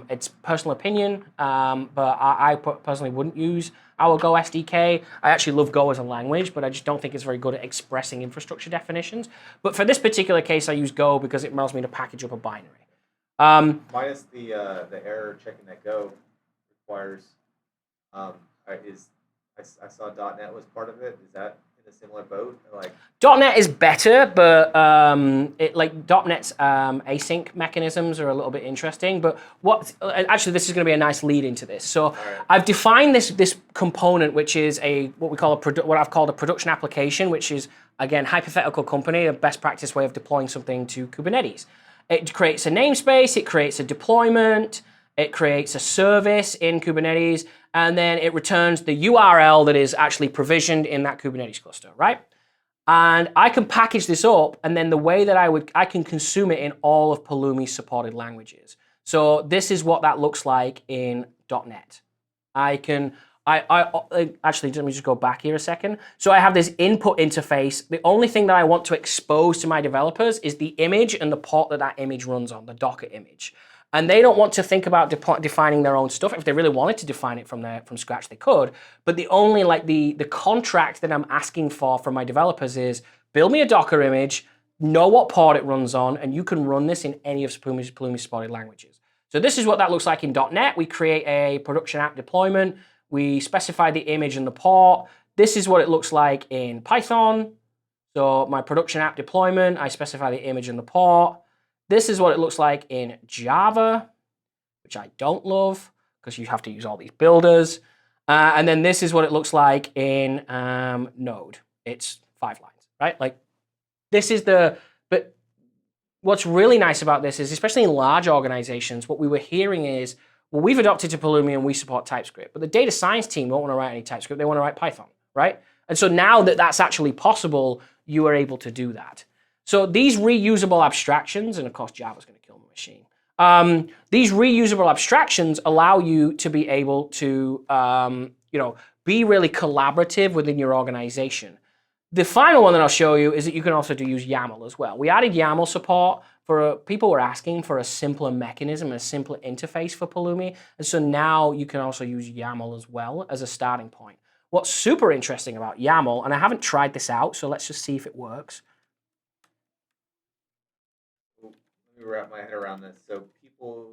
It's personal opinion, but I personally wouldn't use our Go SDK. I actually love Go as a language, but I just don't think it's very good at expressing infrastructure definitions. But for this particular case, I use Go because it allows me to package up a binary. Minus the error checking that Go requires. I saw .NET was part of it. Is that in a similar boat? Like .NET is better, but .NET's async mechanisms are a little bit interesting. But actually, this is going to be a nice lead into this. So I've defined this component, which is what I've called a production application, which is, again, hypothetical company, a best practice way of deploying something to Kubernetes. It creates a namespace, it creates a deployment, it creates a service in Kubernetes, and then it returns the URL that is actually provisioned in that Kubernetes cluster, right? And I can package this up, and then the way that I can consume it in all of Pulumi's supported languages. So this is what that looks like in .NET. Actually, let me just go back here a second. So I have this input interface. The only thing that I want to expose to my developers is the image and the port that that image runs on, the Docker image. And they don't want to think about defining their own stuff. If they really wanted to define it from scratch, they could. But the only the contract that I'm asking for from my developers is build me a Docker image, know what port it runs on, and you can run this in any of Pulumi's supported languages. So this is what that looks like in .NET. We create a production app deployment. We specify the image and the port. This is what it looks like in Python. So my production app deployment, I specify the image and the port. This is what it looks like in Java, which I don't love because you have to use all these builders. And then this is what it looks like in Node. It's 5 lines, right? Like this is but what's really nice about this is, especially in large organizations, what we were hearing is, well, we've adopted to Pulumi and we support TypeScript, but the data science team don't want to write any TypeScript. They want to write Python, right? And so now that that's actually possible, you are able to do that. So these reusable abstractions, and of course Java's going to kill the machine. These reusable abstractions allow you to be able to, be really collaborative within your organization. The final one that I'll show you is that you can also use YAML as well. We added YAML support for people were asking for a simpler mechanism, a simpler interface for Pulumi, and so now you can also use YAML as well as a starting point. What's super interesting about YAML, and I haven't tried this out, so let's just see if it works. Let me wrap my head around this. So people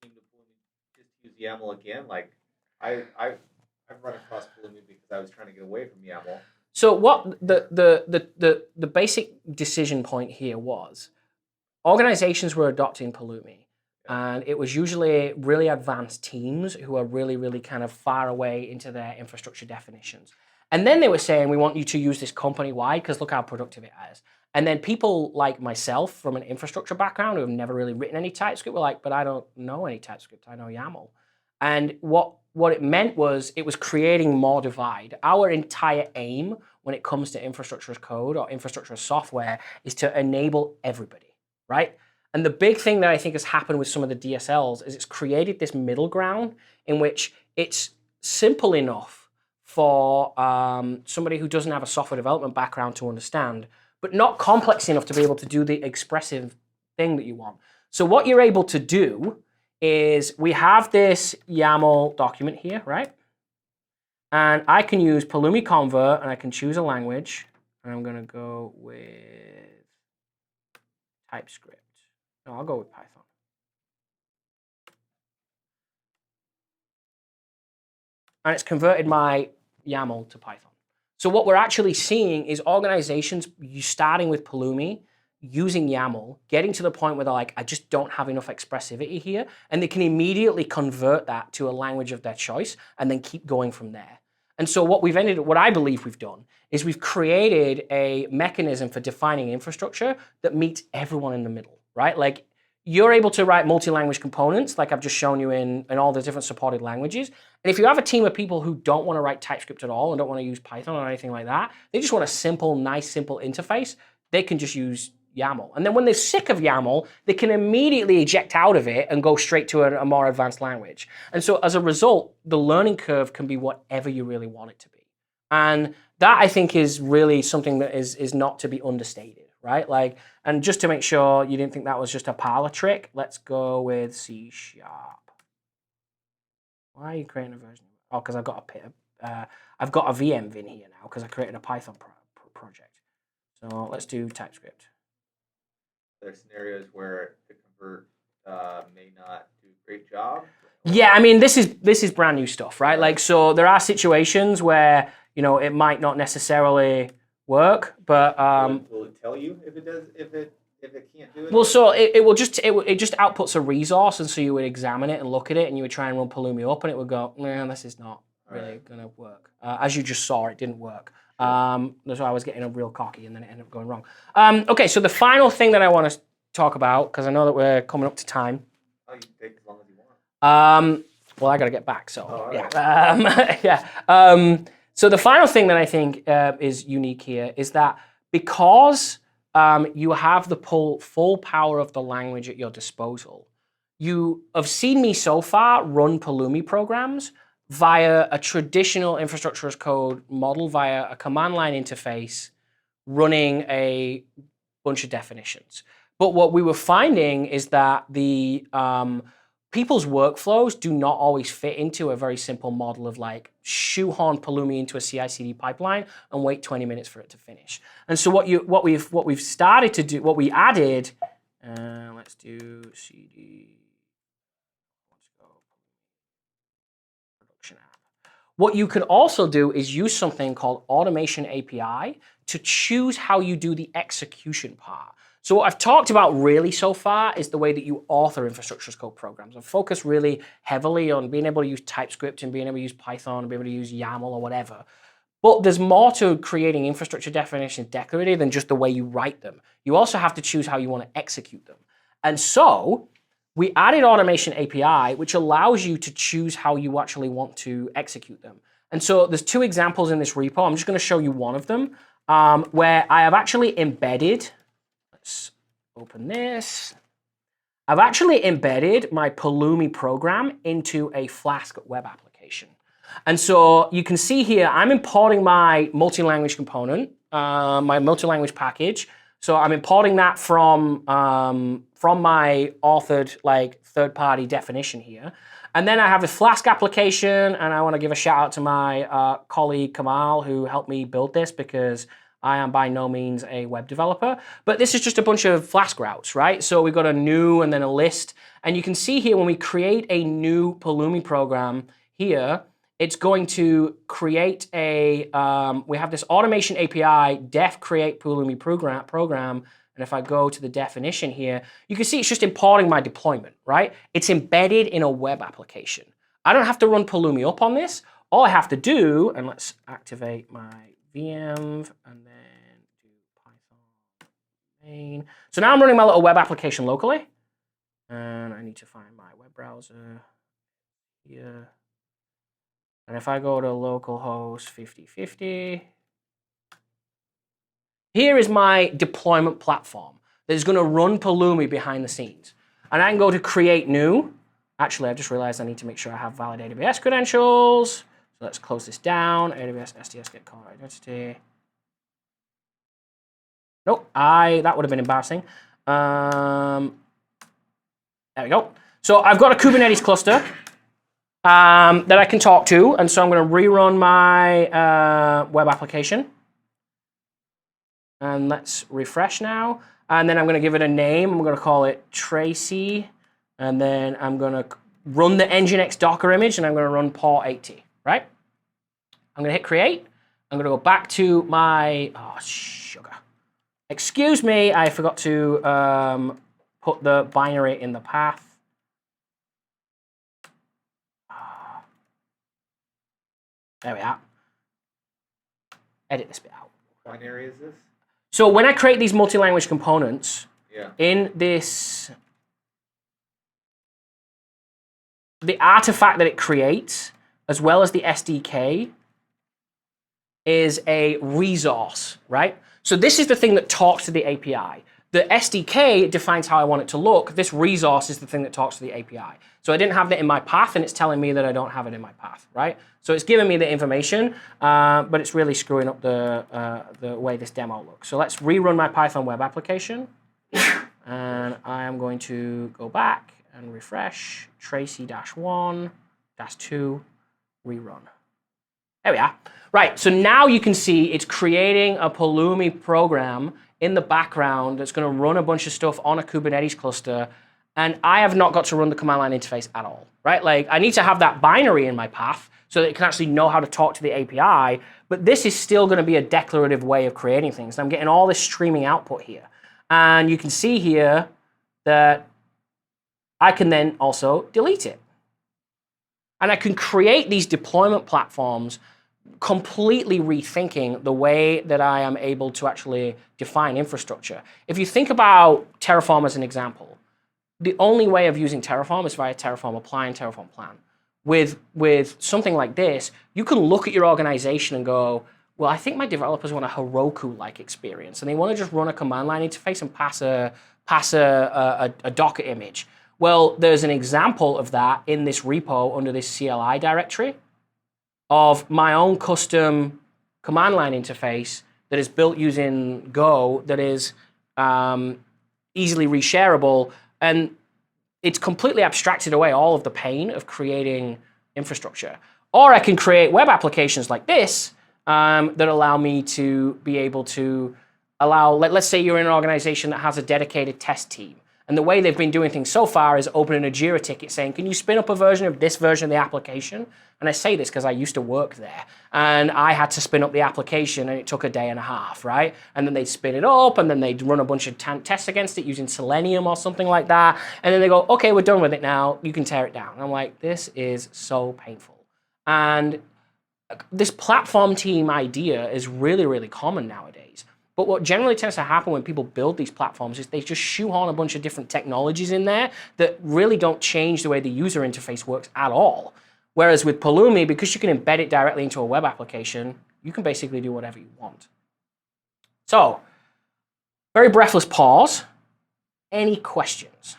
came to Pulumi just to use YAML again. Like I've run across Pulumi because I was trying to get away from YAML. So what the basic decision point here was, organizations were adopting Pulumi, and it was usually really advanced teams who are really, really kind of far away into their infrastructure definitions. And then they were saying, we want you to use this company-wide because look how productive it is. And then people like myself from an infrastructure background who have never really written any TypeScript were like, but I don't know any TypeScript, I know YAML. And what it meant was it was creating more divide. Our entire aim when it comes to infrastructure as code or infrastructure as software is to enable everybody, right? And the big thing that I think has happened with some of the DSLs is it's created this middle ground in which it's simple enough for somebody who doesn't have a software development background to understand, but not complex enough to be able to do the expressive thing that you want. So what you're able to do is we have this YAML document here, right? And I can use Pulumi convert and I can choose a language. And I'm going to go with TypeScript. No, I'll go with Python. And it's converted my YAML to Python. So what we're actually seeing is organizations starting with Pulumi, using YAML, getting to the point where they're like, I just don't have enough expressivity here. And they can immediately convert that to a language of their choice and then keep going from there. And so what I believe we've done is we've created a mechanism for defining infrastructure that meets everyone in the middle, right? Like you're able to write multi-language components like I've just shown you in all the different supported languages. And if you have a team of people who don't want to write TypeScript at all and don't want to use Python or anything like that, they just want a simple, nice, simple interface, they can just use YAML. And then when they're sick of YAML, they can immediately eject out of it and go straight to a more advanced language. And so as a result, the learning curve can be whatever you really want it to be. And that I think is really something that is not to be understated, right? Like, and just to make sure you didn't think that was just a parlor trick, let's go with C#. Why are you creating a version? Oh, because I've got a VM vin here now because I created a Python project. So let's do TypeScript. There are scenarios where the convert may not do a great job. Yeah, I mean this is brand new stuff, right? Like, so there are situations where it might not necessarily work, but will it tell you if it does if it can't do it? Well, so it just outputs a resource, and so you would examine it and look at it, and you would try and run Palumi up, and it would go, man, this is not really gonna work. As you just saw, it didn't work. That's why I was getting real cocky, and then it ended up going wrong. Okay, so the final thing that I want to talk about, because I know that we're coming up to time. Oh, you can take as long as you want. Well, I got to get back, so Oh, all yeah. Yeah. So the final thing that I think is unique here is that because you have the full power of the language at your disposal, you have seen me so far run Pulumi programs via a traditional infrastructure as code model, via a command line interface, running a bunch of definitions. But what we were finding is that the people's workflows do not always fit into a very simple model of like shoehorn Palumi into a CI/CD pipeline and wait 20 minutes for it to finish. And so what we've started to do, what we added, let's do CD. Let's go production app. What you can also do is use something called Automation API to choose how you do the execution part. So what I've talked about really so far is the way that you author infrastructure as code programs. I've focused really heavily on being able to use TypeScript and being able to use Python and being able to use YAML or whatever. But there's more to creating infrastructure definitions declarative than just the way you write them. You also have to choose how you want to execute them. And so we added Automation API, which allows you to choose how you actually want to execute them. And so there's two examples in this repo. I'm just going to show you one of them where I have actually embedded. Let's open this. I've actually embedded my Pulumi program into a Flask Web Application. And so you can see here, I'm importing my multi-language component, my multi-language package. So I'm importing that from my authored like third-party definition here. And then I have a Flask application, and I want to give a shout out to my colleague Kamal, who helped me build this, because I am by no means a web developer, but this is just a bunch of Flask routes, right? So we've got a new and then a list. And you can see here when we create a new Pulumi program here, it's going to create a, we have this automation API, def create Pulumi program. And if I go to the definition here, you can see it's just importing my deployment, right? It's embedded in a web application. I don't have to run Pulumi up on this. All I have to do, and let's activate my VM and then do Python main. So now I'm running my little web application locally. And I need to find my web browser here. And if I go to localhost 5050, here is my deployment platform that is going to run Pulumi behind the scenes. And I can go to create new. Actually, I just realized I need to make sure I have valid AWS credentials. So let's close this down. AWS SDS get caller identity. Nope, that would have been embarrassing. There we go. So I've got a Kubernetes cluster that I can talk to. And so I'm going to rerun my web application. And let's refresh now. And then I'm going to give it a name. I'm going to call it Tracy. And then I'm going to run the Nginx Docker image, and I'm going to run port 80, right? I'm going to hit create. I'm going to go back to my, oh, sugar. Excuse me, I forgot to put the binary in the path. There we are. Edit this bit out. What binary is this? So when I create these multi-language components, yeah, in this, the artifact that it creates, as well as the SDK, is a resource, right? So this is the thing that talks to the API. The SDK defines how I want it to look. This resource is the thing that talks to the API. So I didn't have that in my path, and it's telling me that I don't have it in my path, right? So it's giving me the information, but it's really screwing up the way this demo looks. So let's rerun my Python web application. And I am going to go back and refresh, Tracy-1, -2, rerun. There we are. Right, so now you can see it's creating a Pulumi program in the background that's going to run a bunch of stuff on a Kubernetes cluster, and I have not got to run the command line interface at all, right? Like, I need to have that binary in my path so that it can actually know how to talk to the API, but this is still going to be a declarative way of creating things. And I'm getting all this streaming output here. And you can see here that I can then also delete it. And I can create these deployment platforms completely rethinking the way that I am able to actually define infrastructure. If you think about Terraform as an example, the only way of using Terraform is via Terraform apply and Terraform plan. With something like this, you can look at your organization and go, well, I think my developers want a Heroku-like experience, and they want to just run a command line interface and pass a Docker image. Well, there's an example of that in this repo under this CLI directory of my own custom command line interface that is built using Go that is easily reshareable, and it's completely abstracted away all of the pain of creating infrastructure. Or I can create web applications like this that allow me to be able to allow, let's say you're in an organization that has a dedicated test team. And the way they've been doing things so far is opening a Jira ticket saying, can you spin up a version of this version of the application? And I say this because I used to work there. And I had to spin up the application and it took a day and a half, right? And then they'd spin it up and then they'd run a bunch of tests against it using Selenium or something like that. And then they go, okay, we're done with it now. You can tear it down. And I'm like, this is so painful. And this platform team idea is really, really common nowadays. But what generally tends to happen when people build these platforms is they just shoehorn a bunch of different technologies in there that really don't change the way the user interface works at all. Whereas with Pulumi, because you can embed it directly into a web application, you can basically do whatever you want. So, very breathless pause. Any questions?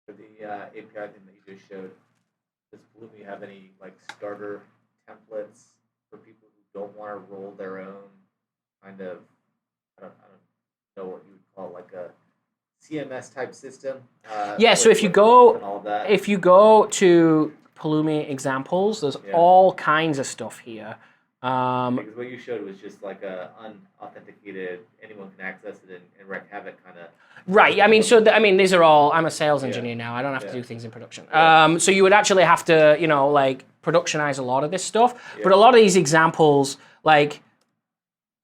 For the API thing that you just showed, does Palumi have any like starter templates for people who don't want to roll their own kind of, I don't know what you would call it, like a CMS type system? Yeah, so if you go to Palumi examples, there's all kinds of stuff here. Because what you showed was just like a unauthenticated, anyone can access it and wreak havoc kind of. Right. I mean, these are all. I'm a sales engineer now. I don't have to do things in production. So you would actually have to, like productionize a lot of this stuff. Yeah. But a lot of these examples, like,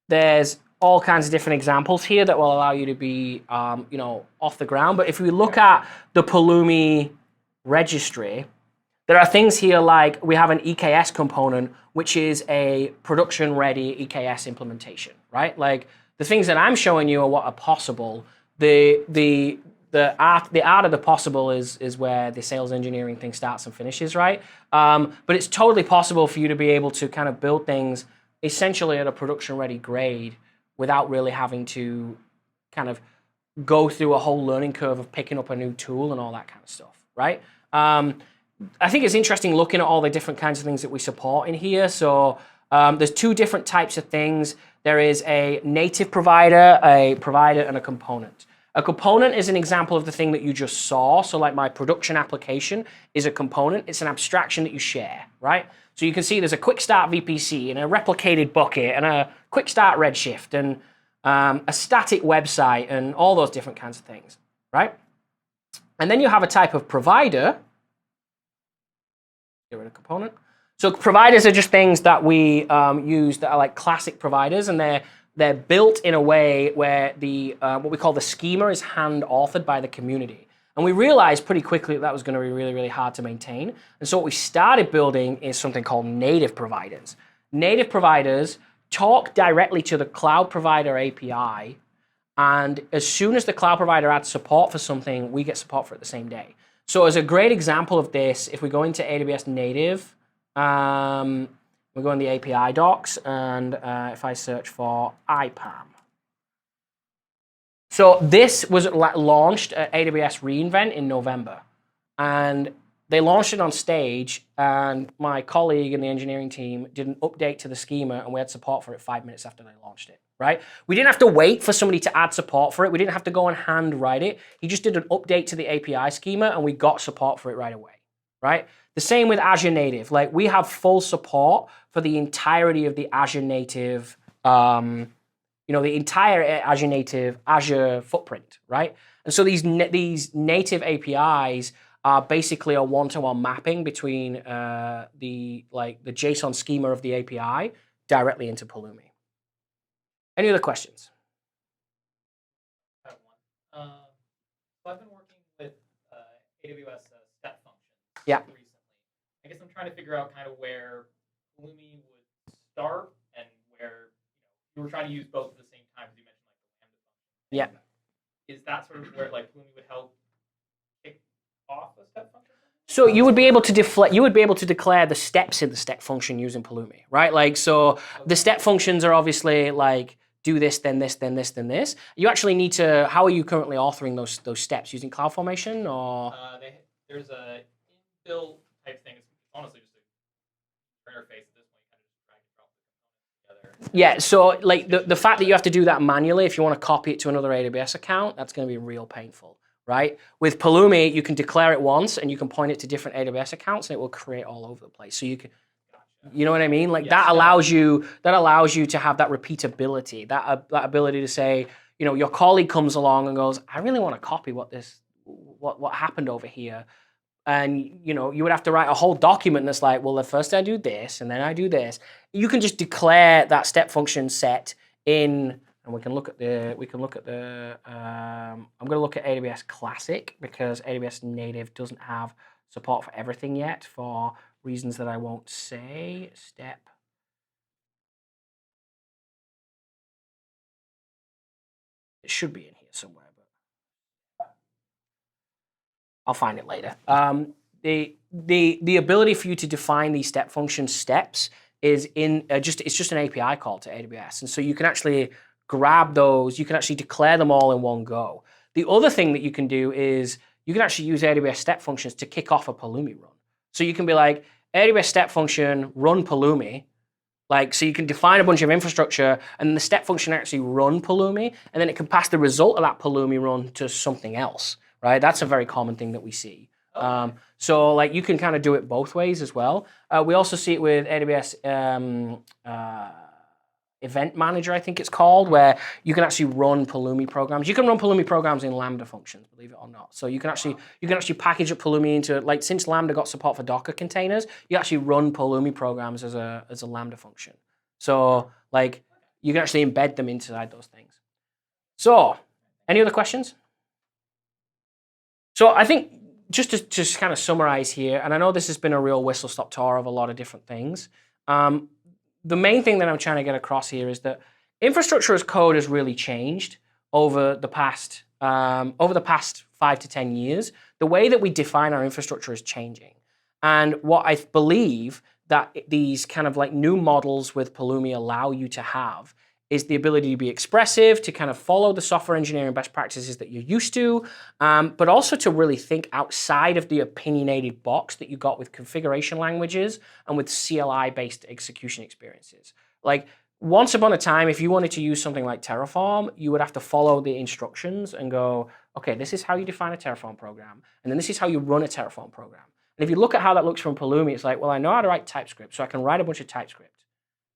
there's all kinds of different examples here that will allow you to be, off the ground. But if we look at the Palumi registry, there are things here like we have an EKS component, which is a production-ready EKS implementation, right? Like the things that I'm showing you are what are possible. The art of the possible is where the sales engineering thing starts and finishes, right? But it's totally possible for you to be able to kind of build things essentially at a production-ready grade without really having to kind of go through a whole learning curve of picking up a new tool and all that kind of stuff, right? I think it's interesting looking at all the different kinds of things that we support in here. So there's two different types of things. There is a native provider, and a component. A component is an example of the thing that you just saw. So like my production application is a component. It's an abstraction that you share, right? So you can see there's a quick start VPC and a replicated bucket and a quick start Redshift and a static website and all those different kinds of things, right? And then you have a type of provider. Get rid of component. So providers are just things that we use that are like classic providers, and they're built in a way where the what we call the schema is hand authored by the community. And we realized pretty quickly that was going to be really, really hard to maintain. And so what we started building is something called native providers. Native providers talk directly to the cloud provider API, and as soon as the cloud provider adds support for something, we get support for it the same day. So as a great example of this, if we go into AWS native, we go in the API docs, and if I search for IPAM. So this was launched at AWS reInvent in November, and they launched it on stage, and my colleague in the engineering team did an update to the schema, and we had support for it 5 minutes after they launched it, right? We didn't have to wait for somebody to add support for it. We didn't have to go and hand write it. He just did an update to the API schema, and we got support for it right away, right? The same with Azure Native. Like, we have full support for the entirety of the Azure Native, the entire Azure footprint, right? And so these native APIs are basically a one-to-one mapping between the JSON schema of the API directly into Palumi. Any other questions? I have one. So I've been working with AWS step functions recently. I guess I'm trying to figure out kind of where Pulumi would start and where you were trying to use both at the same time, as you mentioned, like the lambda function. Yeah. Is that sort of where like Pulumi would help kick off a step function? So you would be able to you would be able to declare the steps in the step function using Pulumi, right? Like, so the step functions are obviously like do this, then this, then this, then this. You actually need to. How are you currently authoring those steps using CloudFormation or? There's a inbuilt type thing. It's honestly just a interface at this point. You kind of just drag and drop the components together. Yeah, so like the fact that you have to do that manually, if you want to copy it to another AWS account, that's going to be real painful, right? With Pulumi, you can declare it once and you can point it to different AWS accounts and it will create all over the place. So you can, you know what I mean? Like that allows you to have that repeatability, that ability to say, you know, your colleague comes along and goes, I really want to copy what happened over here. And, you know, you would have to write a whole document that's like, well, first I do this, and then I do this. You can just declare that step function set in, and we can look at the, I'm going to look at AWS Classic because AWS Native doesn't have support for everything yet for reasons that I won't say. Step. It should be in here somewhere. I'll find it later. The ability for you to define these step function steps is in it's just an API call to AWS, and so you can actually grab those. You can actually declare them all in one go. The other thing that you can do is you can actually use AWS step functions to kick off a Pulumi run. So you can be like AWS step function run Pulumi. Like, so you can define a bunch of infrastructure and then the step function actually run Pulumi, and then it can pass the result of that Pulumi run to something else. Right, that's a very common thing that we see. So like you can kind of do it both ways as well. We also see it with AWS Event Manager, I think it's called, where you can actually run Pulumi programs. You can run Pulumi programs in Lambda functions, believe it or not. So you can actually package up Pulumi into, like, since Lambda got support for Docker containers, you actually run Pulumi programs as a Lambda function. So like you can actually embed them inside those things. So any other questions? So I think just to just kind of summarize here, and I know this has been a real whistle-stop tour of a lot of different things. The main thing that I'm trying to get across here is that infrastructure as code has really changed over the past 5 to 10 years. The way that we define our infrastructure is changing, and what I believe that these kind of like new models with Pulumi allow you to have is the ability to be expressive, to kind of follow the software engineering best practices that you're used to, but also to really think outside of the opinionated box that you got with configuration languages and with CLI-based execution experiences. Like, once upon a time, if you wanted to use something like Terraform, you would have to follow the instructions and go, okay, this is how you define a Terraform program, and then this is how you run a Terraform program. And if you look at how that looks from Pulumi, it's like, well, I know how to write TypeScript, so I can write a bunch of TypeScript.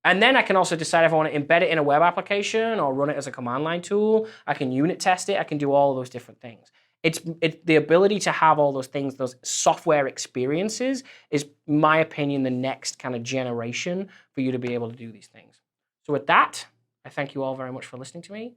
And then I can also decide if I want to embed it in a web application or run it as a command line tool. I can unit test it. I can do all of those different things. It's the ability to have all those things, those software experiences is, in my opinion, the next kind of generation for you to be able to do these things. So with that, I thank you all very much for listening to me.